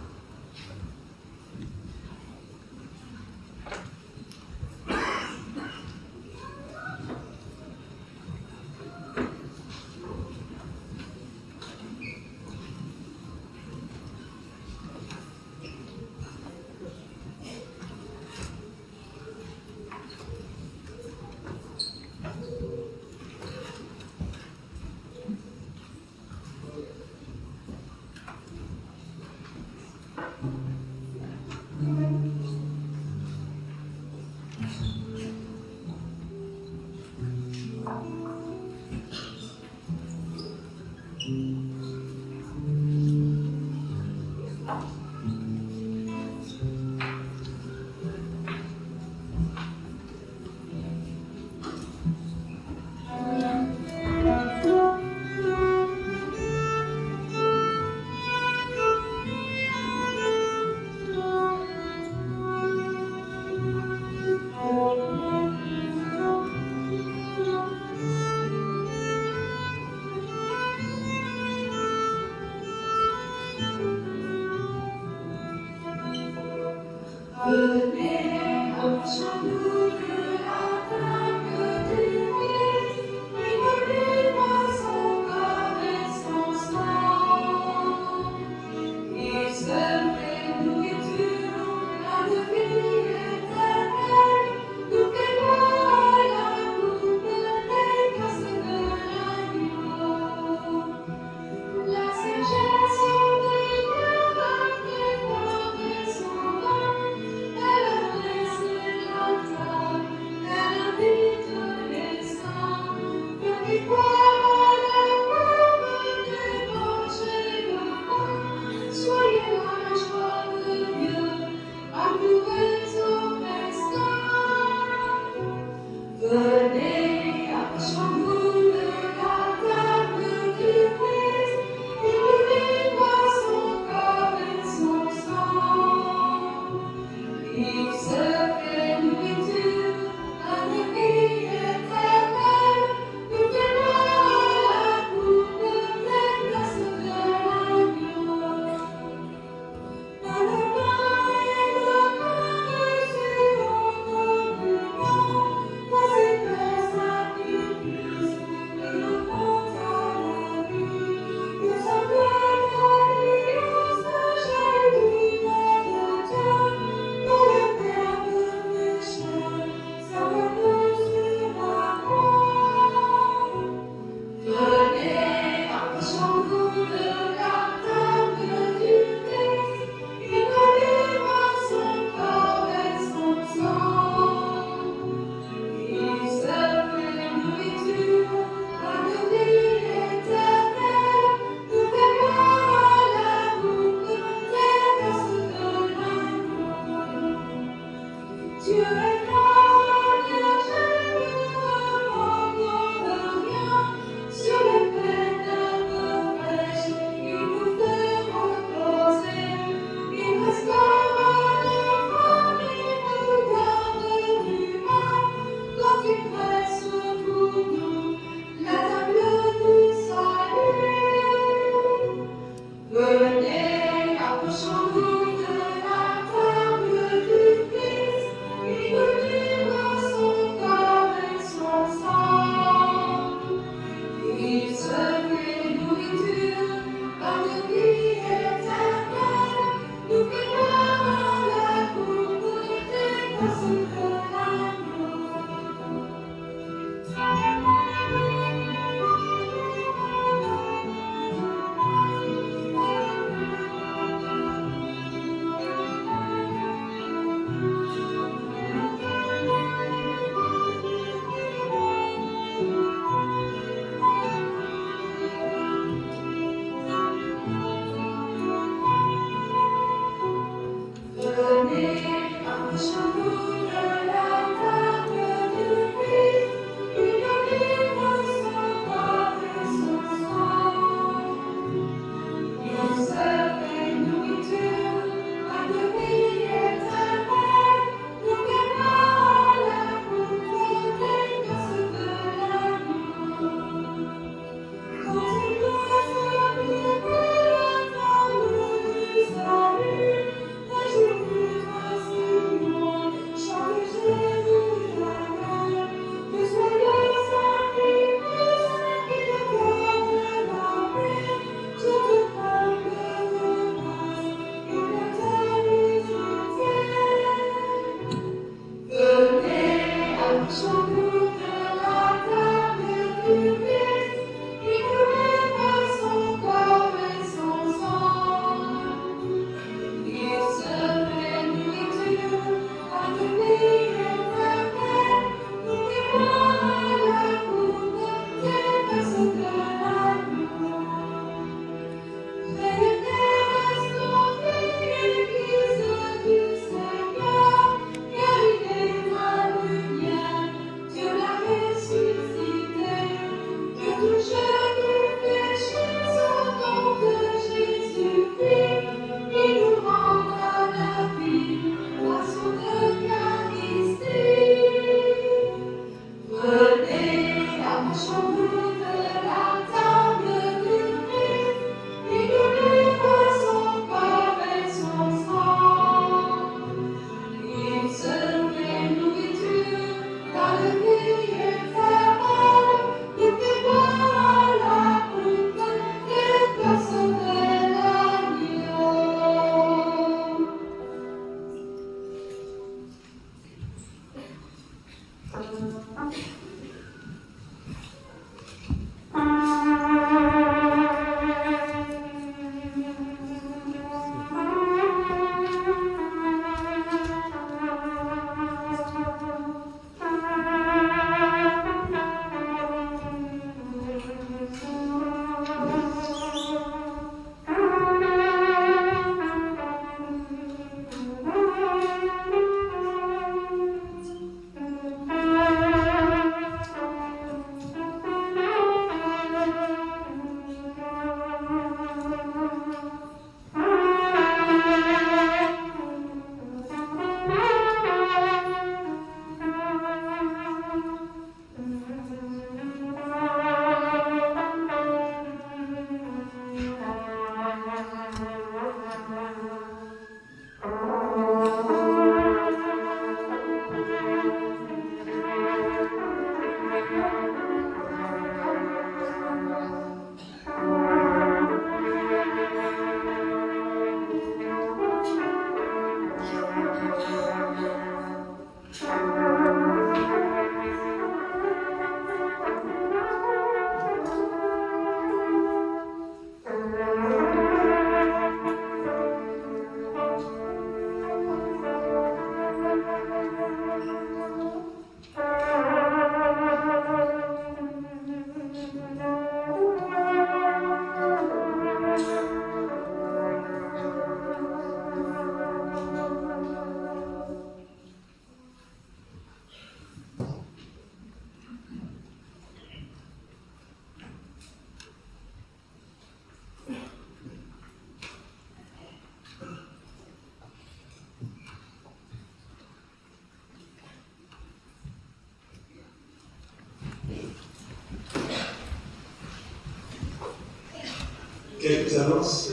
Quelques annonces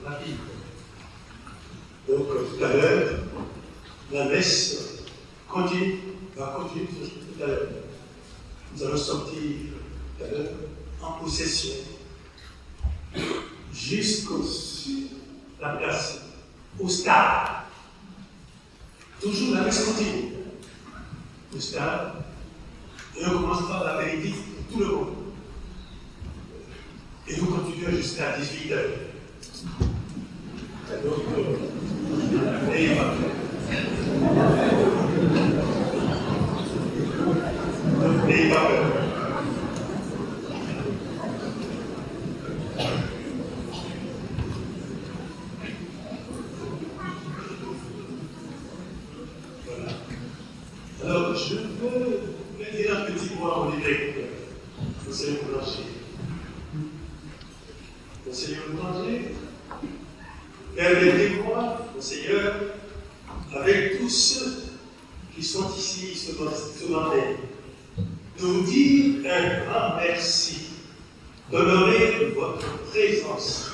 rapides. Donc, tout à l'heure, la messe va continuer tout à l'heure. Nous allons sortir tout à l'heure en procession jusqu'au sud de la place, au stade. Toujours la messe continue. Au stade. Et on commence par la vérité pour tout le monde. Et nous continuons jusqu'à 18h. Donc, n'ayez pas peur. Donc, n'ayez pas peur. Voilà. Alors, je veux dire un petit mot à mon évêque, Monsieur le Boulanger. Monseigneur le Boulanger, permettez-moi, Monseigneur, avec tous ceux qui sont ici ce matin, de vous dire un grand merci, d'honorer votre présence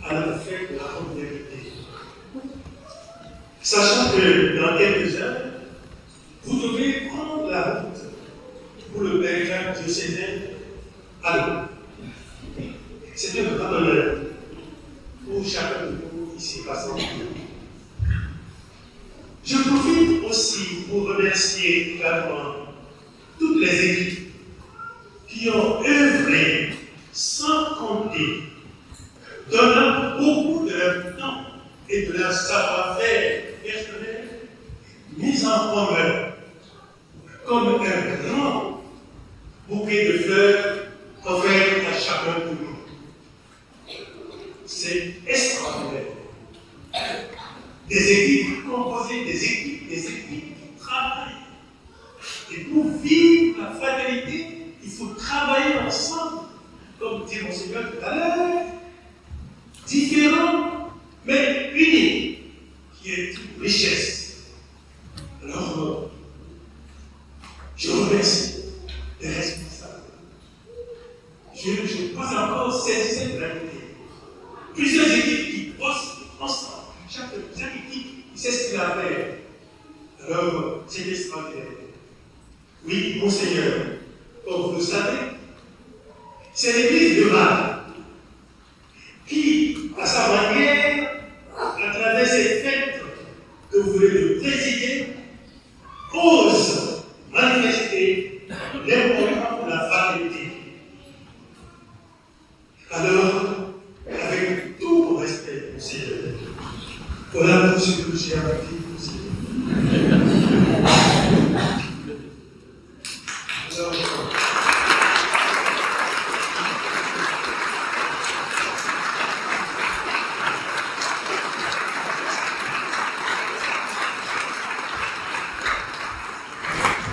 à la fête de la communauté. Sachant que dans quelques heures, vous devez prendre la route pour le pèlerinage diocésain à Lyon. C'est un grand honneur pour chacun de nous ici passant. Je profite aussi pour remercier également toutes les équipes qui ont œuvré sans compter, donnant beaucoup de leur temps et de leur savoir-faire personnel mis en commun comme un grand bouquet de fleurs offert à chacun de nous. C'est extraordinaire. Des équipes composées, des équipes qui travaillent. Et pour vivre la fraternité, il faut travailler ensemble, comme dit Monseigneur tout à l'heure, différents, mais unis, qui est une richesse. Alors, je remercie les responsables. Je n'ai pas encore saisi cette réalité. Plusieurs équipes qui bossent ensemble. Chaque équipe sait ce qu'il a à faire. Alors, c'est extraordinaire. Oui, Monseigneur, comme vous le savez, c'est l'Église de Marie qui, à sa manière, à travers cette fête que vous voulez le présider, ose manifester l'importance de la fraternité. Alors, avec tout mon respect, Monseigneur, voilà tout ce que j'ai à dire, Monseigneur.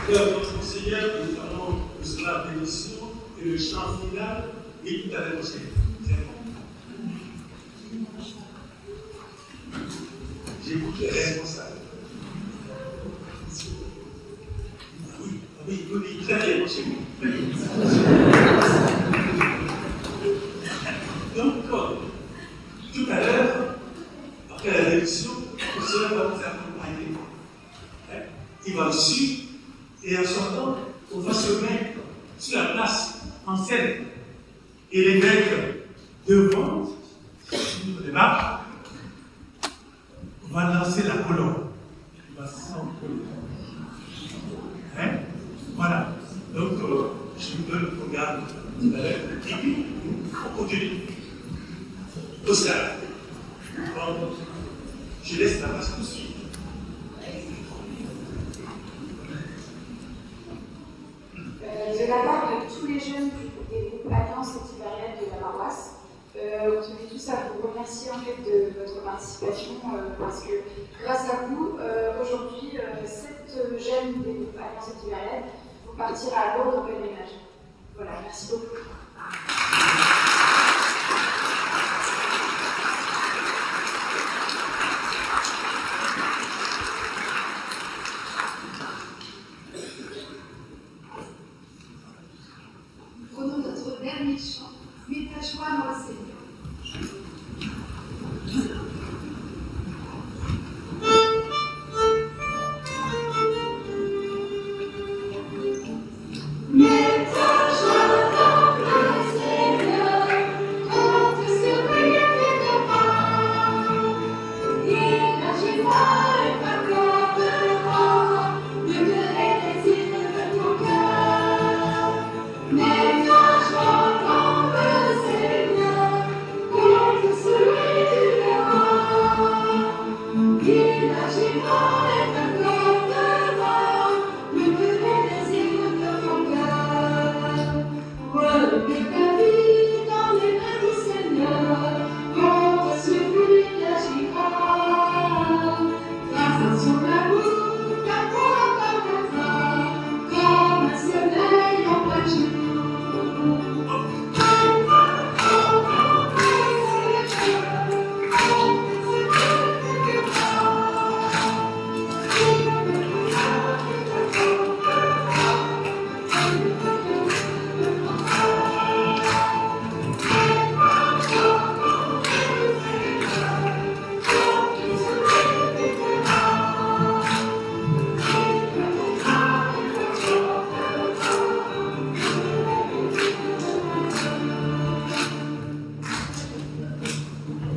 Alors, Monseigneur, nous allons vous la bénédiction et le chant final, et tout à l'heure, Monseigneur. J'écoute les responsables. Oui, très bien, Monseigneur. Donc, tout à l'heure, après la bénédiction, le Seigneur va nous accompagner. Il va nous suivre. Et en sortant, on va se mettre sur la place en scène. Et les mecs devant, sur les marches, on va lancer la colonne. On va s'encoller. Voilà. Donc, je vous donne le programme et puis, on continue. Au stade. Je laisse la place tout de suite. De la part de tous les jeunes des groupes Alliance antivariale de la paroisse, on tenait tous à vous remercier en fait de votre participation parce que grâce à vous, aujourd'hui, 7 jeunes des groupes Alliance antivariale vont partir à Lourdes en pèlerinage. Voilà, merci beaucoup.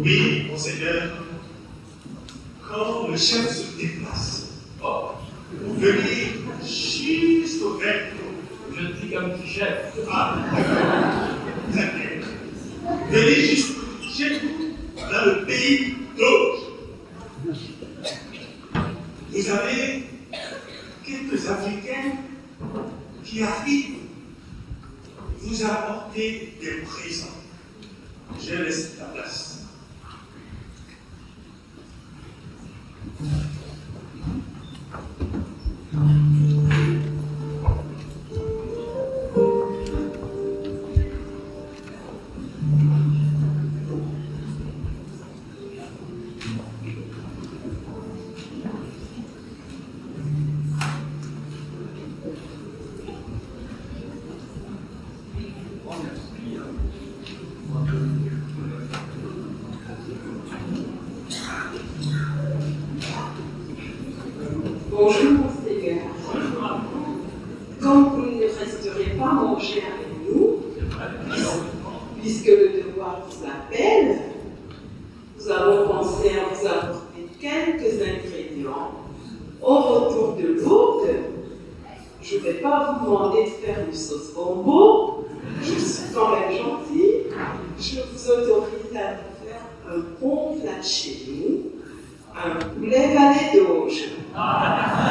Oui, monseigneur, quand le chef se déplace, venez juste au maître. Je ne suis qu'un petit chef. Ah, très bien. Venez juste chez vous, dans le pays d'Auge. Vous avez quelques Africains qui arrivent vous apporter des présents. Je laisse la place. Bonjour, monseigneur. Comme vous ne resterez pas manger avec nous, puisque le devoir vous appelle, nous avons pensé à vous apporter quelques ingrédients au retour de Lourdes. Je ne vais pas vous demander de faire une sauce bombo, je suis quand même gentille. Je vous autorise à vous faire un bon plat de chez nous, un poulet valet d'Auge. Un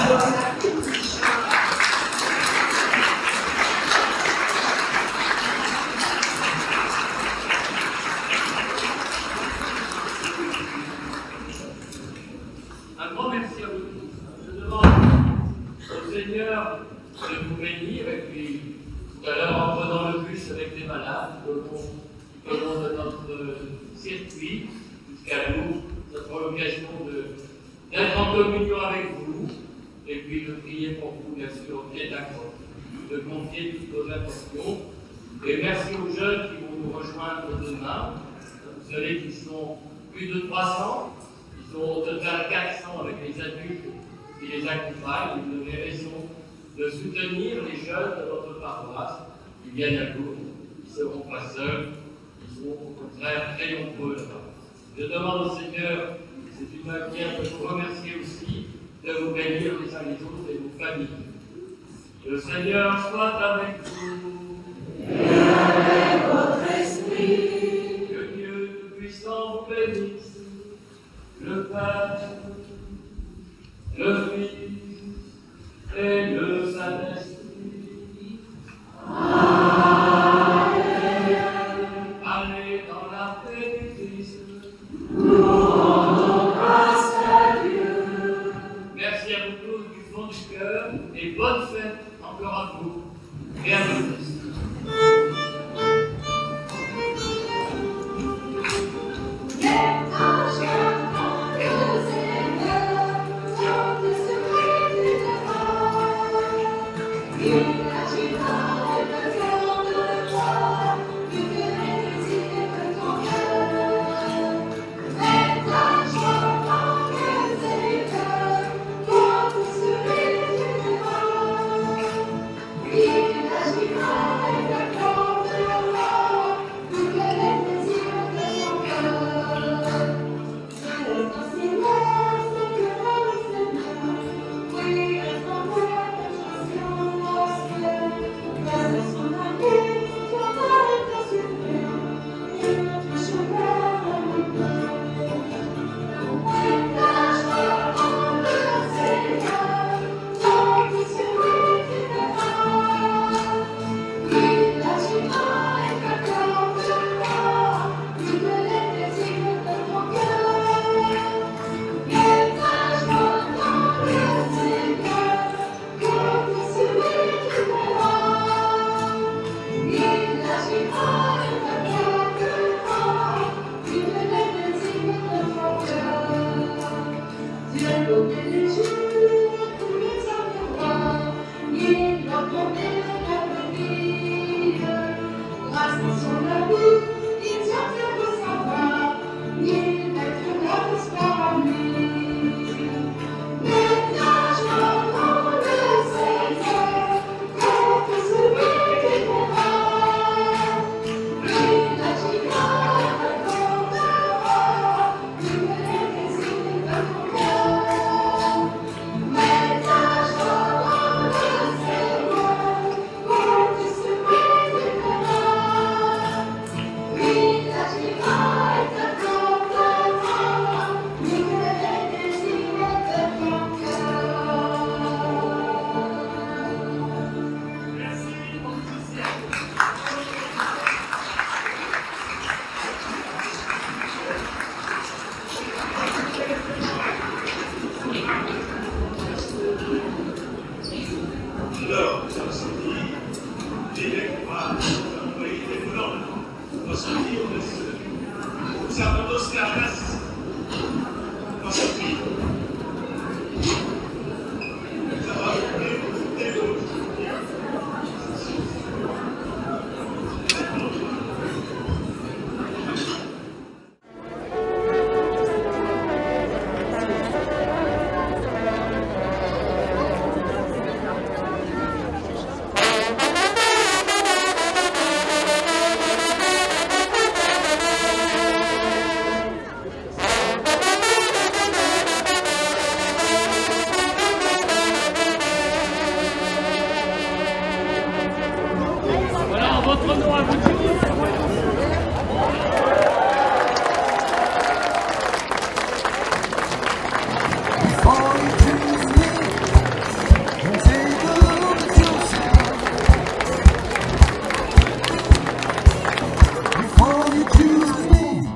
grand merci à vous tous. Je demande au Seigneur de vous bénir et puis tout à l'heure en prenant le bus avec des malades qui venons de notre circuit jusqu'à nous, ça sera l'occasion d'être en communion avec vous et puis de prier pour vous, bien sûr, bien d'accord, de confier toutes vos intentions. Et merci aux jeunes qui vont nous rejoindre demain. Vous savez qu'ils sont plus de 300. Ils sont au total 400 avec les adultes qui les accompagnent. Vous avez raison de soutenir les jeunes de votre paroisse qui viennent à Lourdes. Ils ne seront pas seuls, ils seront au contraire très nombreux là-bas. Je demande au Seigneur, c'est une manière de vous remercier aussi, de vous bénir les uns les autres et vos familles. Le Seigneur soit avec vous. Et avec votre esprit. Que Dieu Tout-Puissant vous bénisse. Le Père, le Fils et le Saint-Esprit. Amen. Allez dans la paix du Christ. Nous rendons grâce à Dieu. Merci à vous tous du fond du cœur et bonne fête encore à vous et à votre Christ. Let et sœurs, nous avons aussi la place dans ce pays. Nous avons des choses. Voilà, votre nom à vous tous.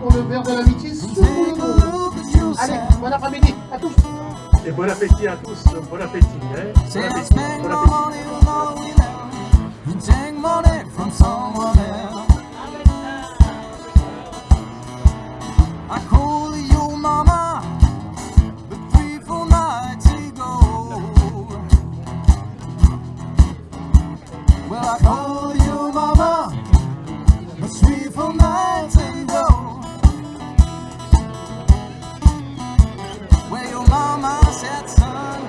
Pour le verre de l'amitié, sous le nom. Allez, bon après-midi à tous. Et bon appétit à tous, bon appétit. Hein? Bon appétit, bon appétit. And take money from someone else. I call you mama, but 3-4 nights ago. Well, I call you mama, but 3-4 nights ago. Well, your mama said, son,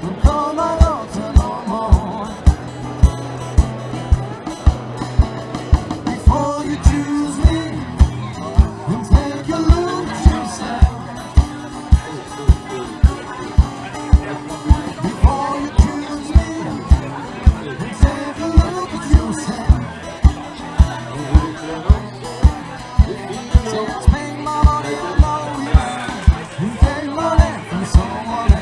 don't call my daughter no more. Before you choose me, and take a look at yourself. Before you choose me, and take a look at yourself. So I spend my money on you, and take money from someone else.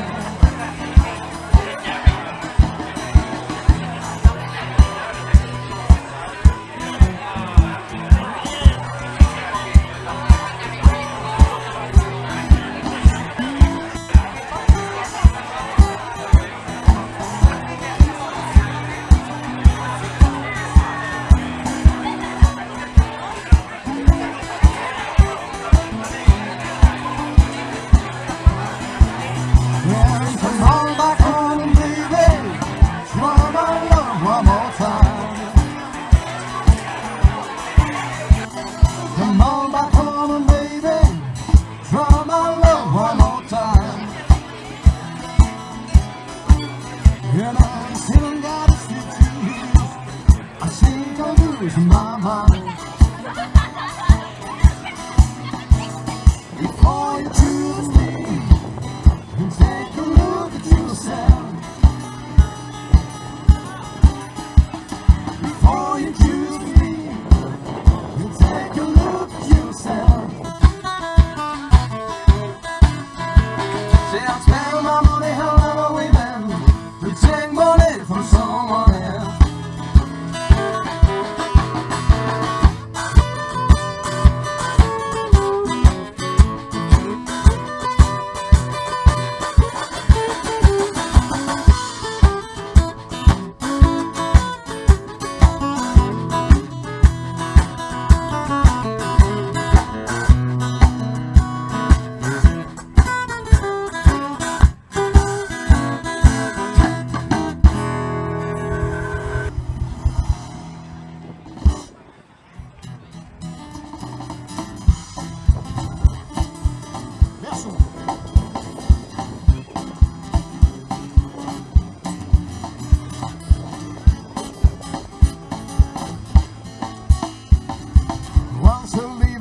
Yeah, come on back home, baby. Try my love one more time. Come on back home, baby. Try my love one more time. And I still gotta see you. I think I'm losing my mind. Before you choose me, and take a look at yourself. Before you choose me, and take a look at yourself. Say I spend my money however we been. We take money from someone else.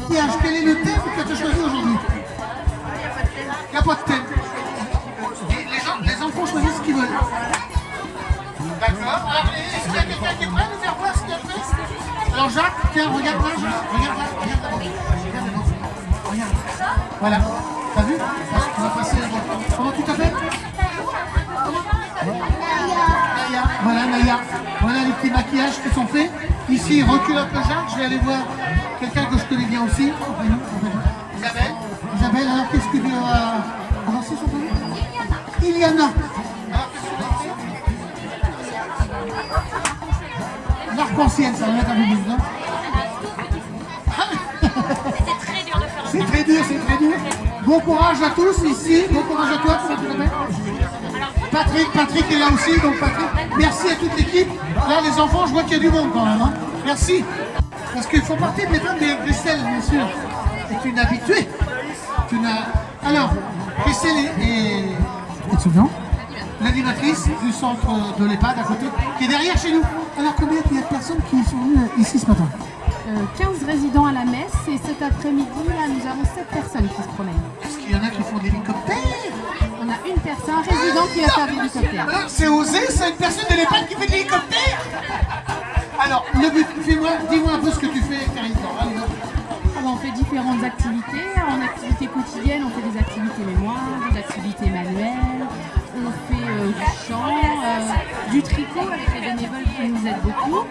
Tiens, quel est le thème que tu as choisi aujourd'hui? Il n'y a pas de thème. Les enfants choisissent ce qu'ils veulent. D'accord. Est-ce qu'il y a quelqu'un qui est prêt à nous faire voir ce qu'il a fait? Alors Jacques, tiens, regarde là, regarde là, regarde là. Regarde. Voilà. T'as vu? On va passer. Comment tu t'appelles? Naya. Voilà, Naya. Voilà les petits maquillages qui sont faits. Ici, recule un peu Jacques, je vais aller voir quelqu'un que je connais bien aussi. Isabelle. Isabelle, alors qu'est-ce que tu as... Comment c'est son prénom? Iliana. Alors qu'est-ce que tu as? L'arc-en-ciel, ça va mettre un peu plus dedans. C'est très dur, c'est très dur. Bon courage à tous ici, bon courage à toi, comment tu t'appelles? Patrick est là aussi, donc Patrick, merci à toute l'équipe. Là, les enfants, je vois qu'il y a du monde quand même, hein. Merci. Parce qu'il faut partir de l'étape de Christelle, bien sûr. C'est une habituée. Alors, Christelle est étudiante, l'animatrice du centre de l'EHPAD à côté, qui est derrière chez nous. Alors, combien il y a de personnes qui sont venues ici ce matin? 15 résidents à la messe et cet après-midi, là, nous avons 7 personnes qui se promènent. Est-ce qu'il y en a qui font de l'hélicoptère? On a une personne, un résident qui va faire de l'hélicoptère. C'est osé, c'est une personne de l'EHPAD qui fait de l'hélicoptère? Alors, le but, dis-moi un peu ce que tu fais, Karine. Alors, on fait différentes activités. En activité quotidienne, on fait des activités mémoire, des activités manuelles, on fait du chant, du tricot avec les bénévoles qui nous aident beaucoup.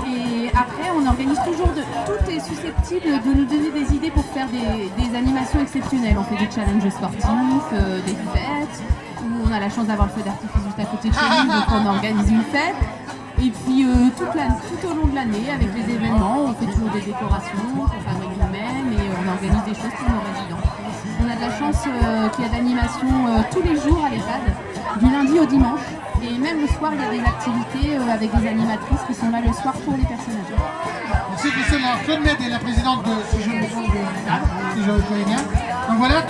Et après, on organise toujours, tout est susceptible de nous donner des idées pour faire des animations exceptionnelles. On fait des challenges sportifs, des fêtes, où on a la chance d'avoir le feu d'artifice juste à côté de chez nous, donc on organise une fête. Et puis tout au long de l'année, avec les événements, on fait toujours des décorations pour fabriquer nous-mêmes et on organise des choses pour nos résidents. On a de la chance qu'il y a d'animation tous les jours à l'EHPAD, du lundi au dimanche. Et même le soir, il y a des activités avec des animatrices qui sont là le soir pour les personnes âgées. Merci Christelle. Alors, Claude Med est la présidente de si je me connais bien. Donc voilà,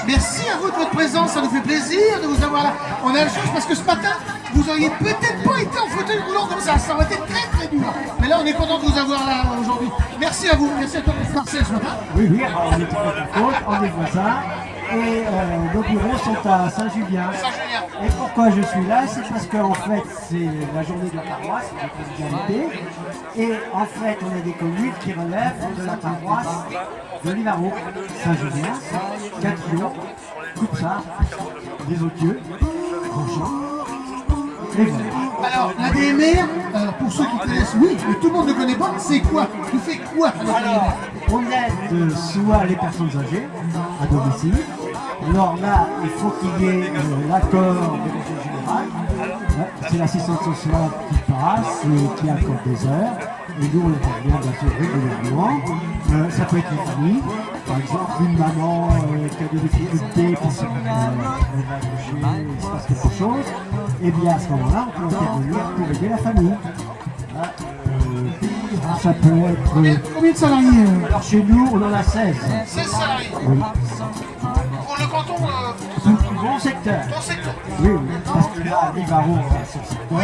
merci à vous de votre présence, ça nous fait plaisir de vous avoir là. On a la chance parce que ce matin, vous auriez peut-être pas été en fauteuil roulant comme ça aurait été très très dur. Mais là, on est content de vous avoir là aujourd'hui. Merci à vous, merci à toi Marcel ce matin. Oui, alors on est tout côte, on est voisins. Et nos bureaux sont à Saint-Julien. Et pourquoi je suis là? C'est parce qu'en fait, c'est la journée de la paroisse, de la convivialité. Et en fait, on a des communes qui relèvent de la paroisse de Livarot. Saint-Julien, Catillon, Coutsard, Les Autieux, Grandchamp. Et voilà. Alors, la DMR, pour ceux qui connaissent, oui, mais tout le monde ne connaît pas, c'est quoi? Tu fais quoi à la DMR? On aide soit les personnes âgées à domicile. Alors là, il faut qu'il y ait l'accord du conseil général. C'est l'assistante sociale qui passe et qui accorde des heures. Et nous, on intervient bien sûr régulièrement. Ça peut être une famille, par exemple une maman qui a des difficultés, qui se il se passe quelque chose. Et bien à ce moment-là, on peut intervenir pour aider la famille. Ça peut être... Combien de salariés Alors chez nous, on en a 16. 16 salariés. Oui. Pour le canton Mon secteur. Ton secteur. Oui, parce que là, Livarot a son secteur.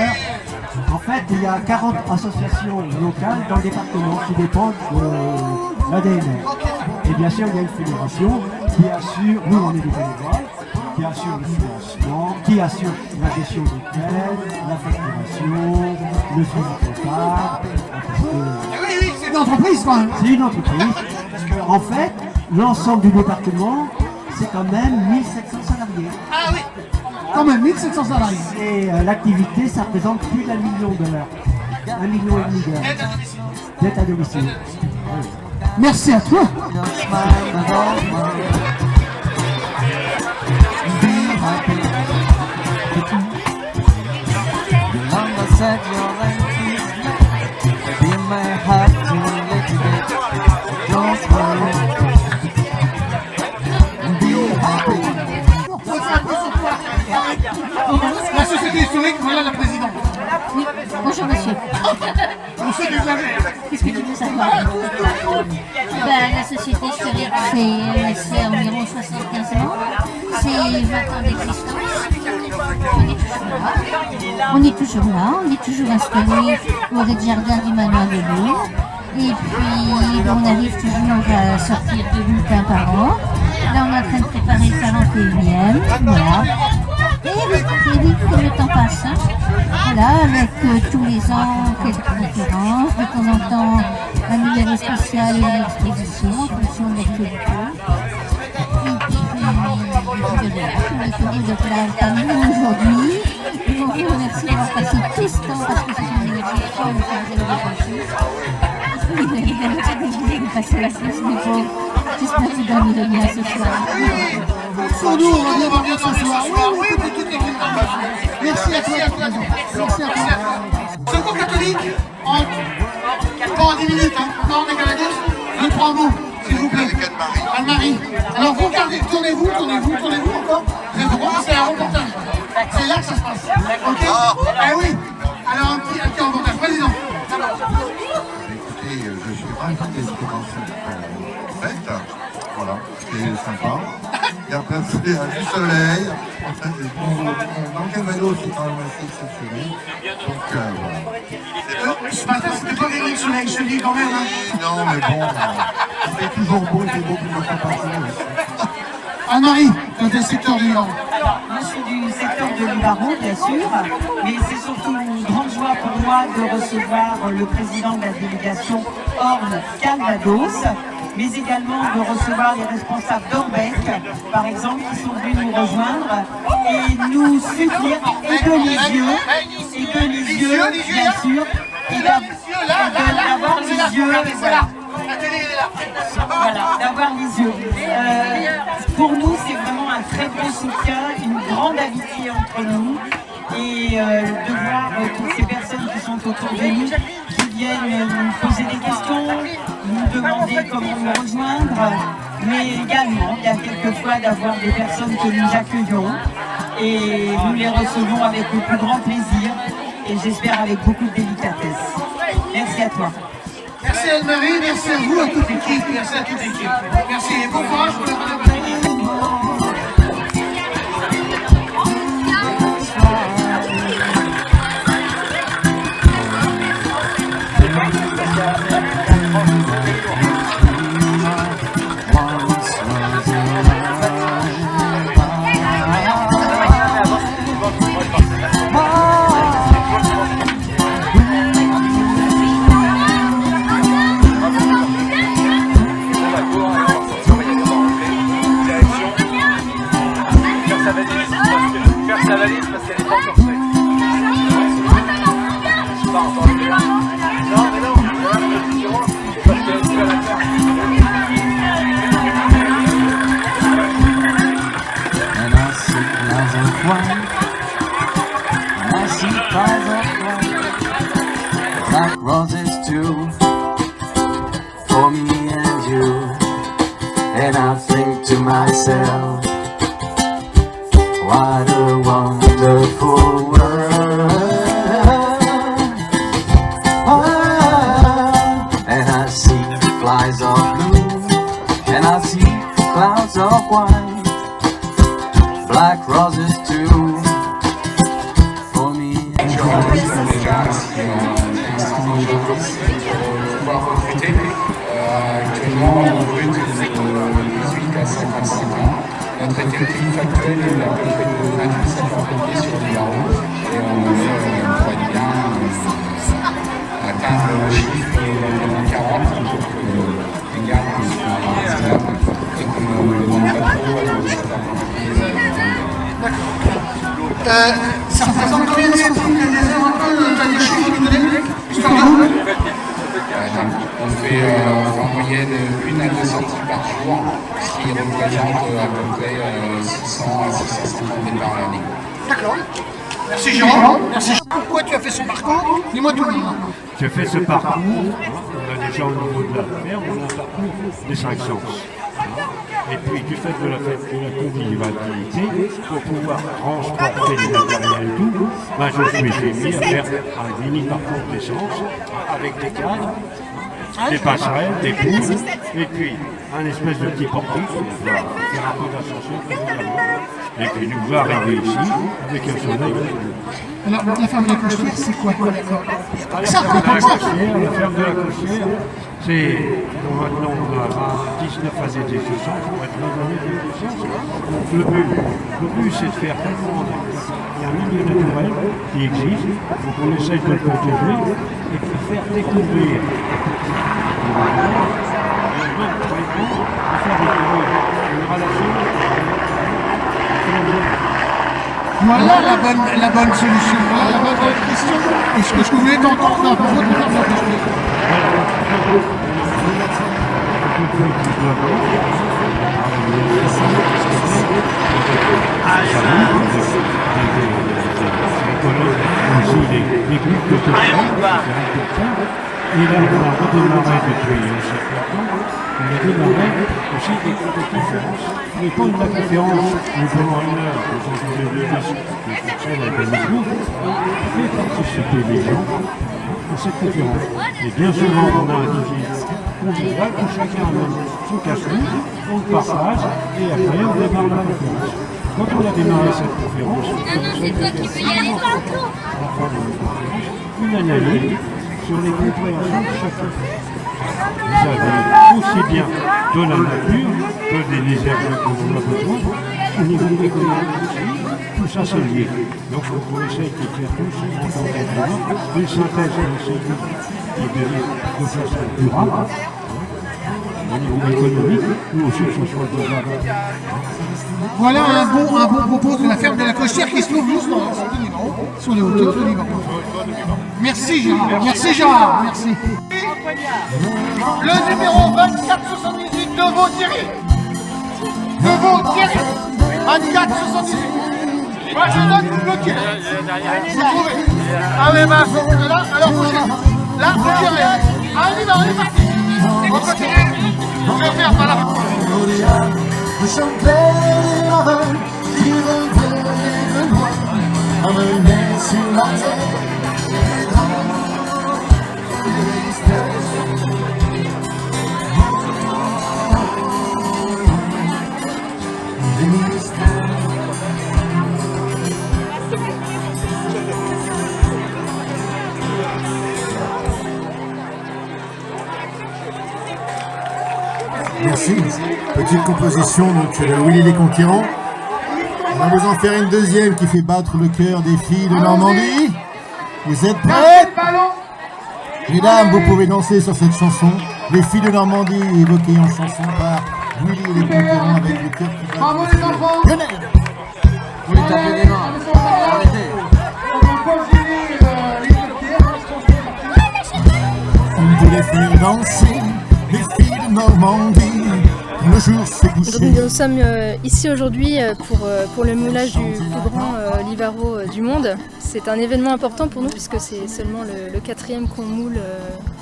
En fait, il y a 40 associations locales dans le département qui dépendent de l'ADMR. Et bien sûr, il y a une fédération qui assure, nous on est des bénévoles, qui assure le financement, qui assure la gestion des aides, la facturation, le suivi comptable. Oui, c'est une entreprise quand même. C'est une entreprise. En fait, l'ensemble du département, c'est quand même 1700 salariés. Ah oui, quand même 1700 salariés. Et l'activité, ça représente plus d'1 million d'heures. 1,5 million d'heures. D'aide à domicile. Oui. Merci à toi. La société historique, voilà la présidente. Oui, bonjour monsieur. On sait déjà. Qu'est-ce que tu veux savoir? La société historique, c'est environ 75 ans. C'est 20 ans d'existence. On est toujours installé au rez-de-jardin du manoir de Lille. Et puis, on arrive toujours à sortir 2 bulletins par an. Là, on est en train de préparer le 41e. Voilà. Et vite, comme le temps passe. Hein. Voilà, avec tous les ans quelques différences. De temps en temps, un numéro spécial et une exposition en fonction de l'actualité. Et puis, on est de place parmi nous aujourd'hui. Et on vous remercie d'avoir passé tout ce temps parce que c'est une énergie folle que vous avez dépensée. Vous avez décidé de passer la place, mais bon, j'espère que vous dormirez bien ce soir. Pour nous, on va bien ce soir. Oui, pour toute l'équipe. Merci à toi, merci à toi. Secours catholique, en 10 minutes, hein. Non, on est canadiens. 2-3 mots, s'il vous plaît. Anne-Marie. Alors vous regardez, tournez-vous encore. Vous êtes au courant, c'est un reportage. C'est là que ça se passe. Ok. Ah oui. Alors un petit reportage. Président. Écoutez, je suis ravi d'être dans cette fête. Voilà, c'est sympa. Il y a plein de du soleil. Dans quel vélo, c'est quand même assez exceptionnel. Donc voilà. Ce matin, c'était pas gagné le soleil, je te le dis quand même. Hein. Non, mais bon, il fait toujours beau, il fait beau pour notre passion. Anne-Marie, dans le secteur du Liban. Alors, moi je suis du secteur de Libaron, bien sûr, mais c'est surtout une grande joie pour moi de recevoir le président de la délégation Orne Calvados, mais également de recevoir les responsables d'Orbec, par exemple, qui sont venus nous rejoindre et nous soutenir, et de Lisieux, bien sûr, et d'avoir Lisieux, voilà. Voilà, d'avoir Lisieux. Pour nous, c'est vraiment un très gros soutien, une grande amitié entre nous, et de voir toutes ces personnes qui sont autour de nous, qui viennent nous poser des questions, nous demander comment nous rejoindre, mais également, il y a quelquefois d'avoir des personnes que nous accueillons, et nous les recevons avec le plus grand plaisir, et j'espère avec beaucoup de délicatesse. Merci à toi. Merci Anne-Marie, merci à vous, à toute l'équipe, merci à toute l'équipe. Merci et bon courage pour le Faire sa valise parce qu'elle n'est pas encore prête. Pas encore prête. Non, mais non, parce que tu vas la faire. And I see clouds of white, and I see clouds of white, like roses too, for me and you. And I think to myself, what a wonderful world. And I see flies of blue, and I see clouds of white, black roses too, for me. Actuellement, on brut de 18 à 55 ans. Notre effectif actuel est à peu près de 28 sapeurs-pompiers sur Libaron et on pourrait bien atteindre le chiffre d'environ 40 pour que les gardes soient maximum et qu'on ne demande pas trop aux sapeurs-pompiers. Ça représente combien de temps? Tu as des chiffres à nous donner? Histoire de On fait en moyenne 1 à 2 sorties par jour, ce qui représente à peu près 600 à 650 départs à l'année. D'accord. Merci Jérôme. Merci. Pourquoi tu as fait ce parcours? Dis-moi tout. J'ai fait ce parcours, on a déjà au niveau de la ferme, on a un parcours des 5 sens. Et puis du fait de la fête de la convivialité, pour pouvoir transporter les matériels et tout, ben, je suis mis à faire un mini parcours d'essence avec des cadres, des passerelles, des poules, et puis un espèce de petit portique pour pouvoir faire un peu d'ascension convenablement. Et puis nous pouvons arriver ici avec un soleil. Alors, la ferme de la Cochère, c'est quoi La ferme de la Cochère, c'est maintenant on a 19 AZT ce centre, on va être redonné de sciences. Donc le but c'est de faire comprendre qu'il y a un milieu naturel qui existe, donc on essaye de le protéger et de faire découvrir de faire découvrir une relation. Voilà la bonne solution, voilà la bonne question. Est-ce que je voulais t'entendre un peu de faire ma question? Et là, on a redémarré depuis un certain temps. On a démarré aussi des conférences. Mais quand la conférence, nous prenons une heure, nous avons des disques qui fonctionnent avec le micro, on fait participer les gens à cette conférence. Et bien souvent, on a un devis convivial où chacun amène son casse-route, on le partage et après on démarre la conférence. Quand on a démarré cette conférence, on commençait à faire une analyse sur les compréhensions de chacun. Vous avez aussi bien de la nature que des exemples que vous avez besoin, au niveau économique aussi, tout ça c'est lié. Donc on essaye de faire tous une synthèse de ces qui devient de façon durable. Au niveau économique, nous aussi ce soit durable. Voilà un bon propos de la ferme de la Cochère qui se trouve juste sur les hauteurs de Livarot. Merci Gérard, merci Gérard, merci. Le numéro 2478 de Vaud-Thierry. De Vaud-Thierry. 2478. Moi je donne le Thierry. Vous trouvez? Ah oui, bah là, alors prochain. Là, vous direz. Ah, on y va, on est parti. On continue. Je vais faire par là. Le champagne en vain, qui revenait de loin, emmené sur la terre. Merci. Petite composition, donc Willy les Conquérants. On va vous en faire une deuxième qui fait battre le cœur des filles de Normandie. Vous êtes prêts? Mesdames, vous pouvez danser sur cette chanson. Les filles de Normandie, évoquées en chanson par Willy les Conquérants avec le cœur qui bat. Bravo les enfants. Vous les tapez des mains. Arrêtez. On voulait faire danser les filles de Normandie. Le jour s'est couché. Nous sommes ici aujourd'hui pour le moulage du plus grand Livarot du monde. C'est un événement important pour nous puisque c'est seulement le 4e qu'on moule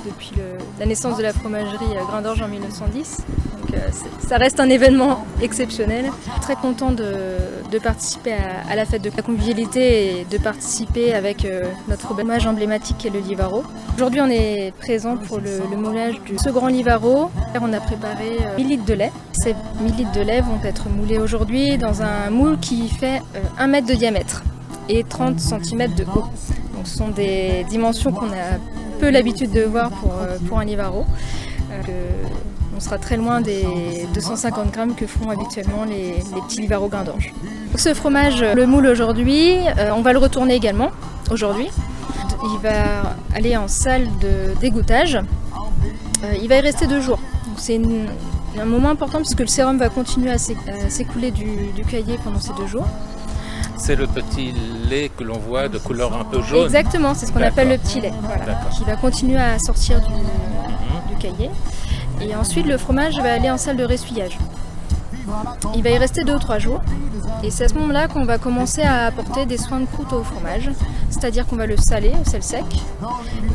depuis la naissance de la fromagerie Grain d'Orge en 1910. Donc ça reste un événement exceptionnel. Très content de participer à la fête de la convivialité et de participer avec notre fromage emblématique qui est le Livarot. Aujourd'hui on est présent pour le moulage du ce grand Livarot. On a préparé 1000 litres de lait. Ces 1000 litres de lait vont être moulés aujourd'hui dans un moule qui fait 1 mètre de diamètre et 30 cm de haut. Donc ce sont des dimensions qu'on a peu l'habitude de voir pour un Livarot. On sera très loin des 250 grammes que font habituellement les petits Livarots Grain d'Orge. Ce fromage, le moule aujourd'hui, on va le retourner également aujourd'hui. Il va aller en salle de d'égouttage. Il va y rester 2 jours. C'est un moment important puisque le sérum va continuer à s'écouler du cahier pendant ces 2 jours. C'est le petit lait que l'on voit de couleur un peu jaune. Exactement, c'est ce qu'on appelle le petit lait, voilà, qui va continuer à sortir du cahier. Et ensuite, le fromage va aller en salle de ressuyage. Il va y rester 2 ou 3 jours. Et c'est à ce moment-là qu'on va commencer à apporter des soins de croûte au fromage. C'est-à-dire qu'on va le saler au sel sec.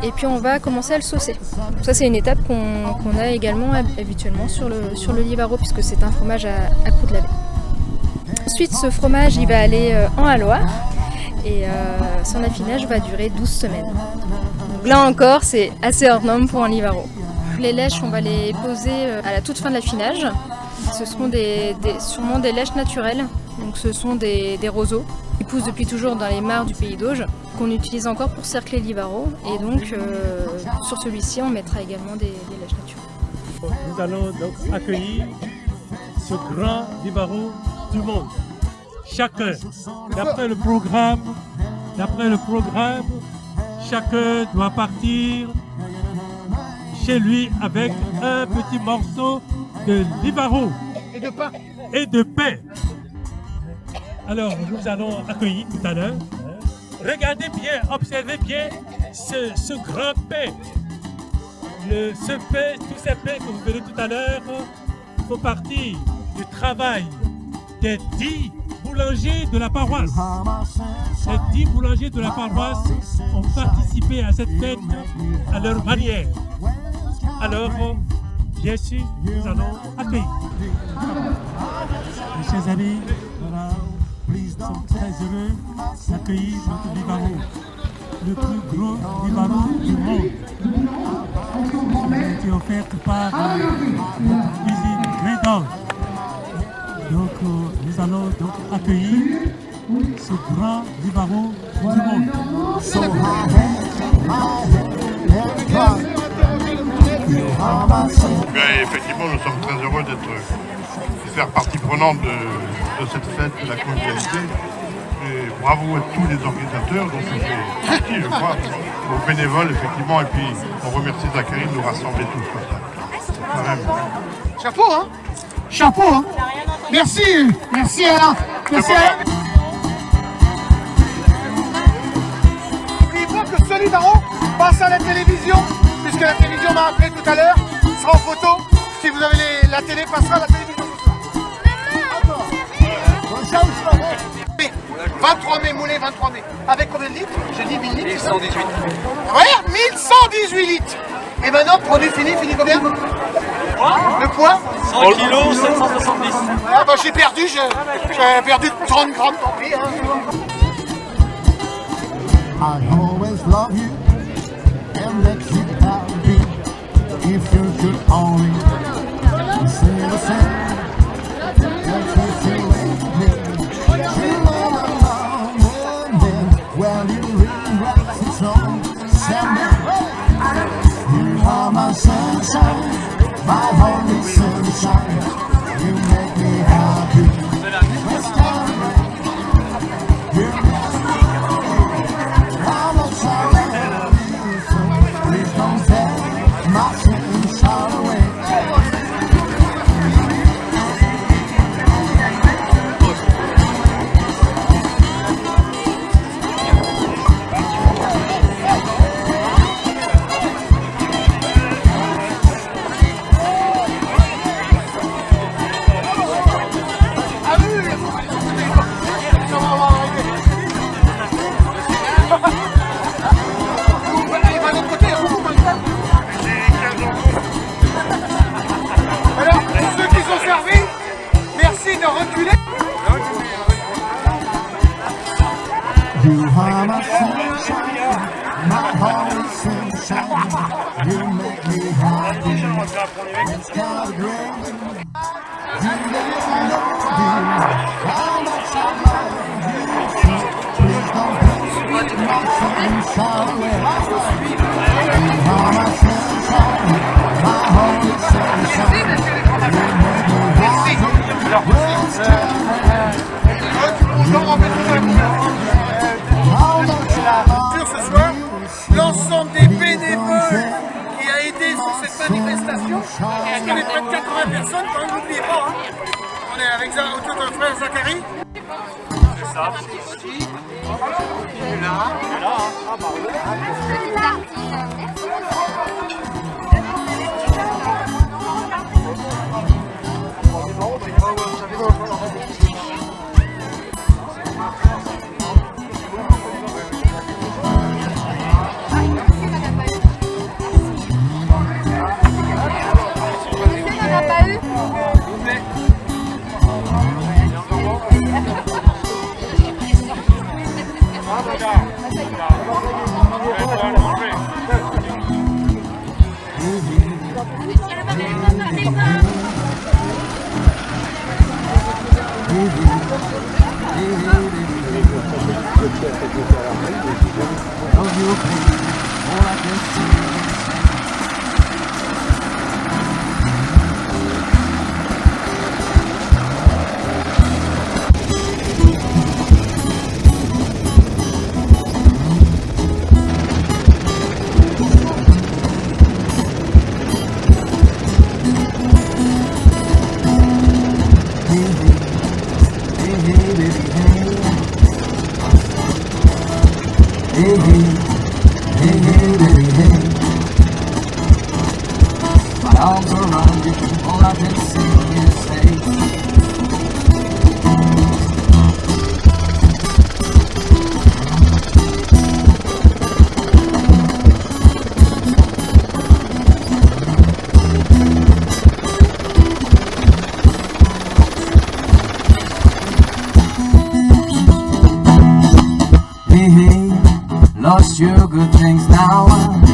Et puis on va commencer à le saucer. Donc ça, c'est une étape qu'on a également habituellement sur le Livarot, puisque c'est un fromage à croûte lavée. Ensuite, ce fromage, il va aller en haloir. Et son affinage va durer 12 semaines. Donc là encore, c'est assez hors norme pour un Livarot. Les lèches, on va les poser à la toute fin de l'affinage. Ce seront sûrement des lèches naturelles. Donc ce sont des roseaux qui poussent depuis toujours dans les mares du pays d'Auge, qu'on utilise encore pour cercler le Livarot. Et donc sur celui-ci, on mettra également des lèches naturelles. Nous allons donc accueillir ce grand Livarot du monde. Chacun, d'après le programme, chacun doit partir chez lui avec un petit morceau de Livarot et de pain. Alors, nous allons accueillir tout à l'heure. Regardez bien, observez bien ce grand pain. Tous ces pains que vous verrez tout à l'heure font partie du travail des 10 boulangers de la paroisse. Les 10 boulangers de la paroisse ont participé à cette fête à leur manière. Alors, bien sûr, nous allons accueillir. Mes chers amis, voilà, nous sommes très heureux d'accueillir notre Livaro, le plus gros Livaro du monde. Il a été offert par notre cuisine Grédor. Donc, nous allons donc accueillir ce grand Livaro du monde. Effectivement, nous sommes très heureux de faire partie prenante de cette fête de la convivialité. Et bravo à tous les organisateurs, donc je fais partie, je crois, aux bénévoles, effectivement, et puis on remercie Zachary de nous rassembler tous comme ça. Quand même. Chapeau, hein? Chapeau, hein? Merci, merci Alain. Merci Alain. N'oubliez pas que ce Livaro passe à la télévision, puisque la télévision m'a appelé tout à l'heure, sera en photo. Si vous avez la télé, passera à la télévision. 23 mai, Moulin, 23 mai. Avec combien de litres? J'ai dit 1000 litres. 1118. Ouais, 1118 litres. Et maintenant, produit fini combien? Le poids 100 kg, 770. Ah bah j'ai perdu 30 grammes, tant pis. Hein. I'll always love you and let you down be if you could only say the same. That you feel with me. You know I love women. Well, you rewrite the song. Send me. You are my sunshine, my only sunshine. You make me happy. Let's go. You Alors, ceux qui sont servis, merci de reculer. You are my sunshine, my only sunshine. You make me happy. It's got a great. You never know how much I love you. Please don't take my sunshine away. You are my sunshine, my only sunshine. You make me happy. Ce soir, l'ensemble des bénévoles qui a aidé sur cette manifestation, il y avait près de 80 personnes, quand même, n'oubliez pas, hein. On est avec notre frère Zachary. C'est ça. Là. My arms around you, all I can see is hate. you good things now.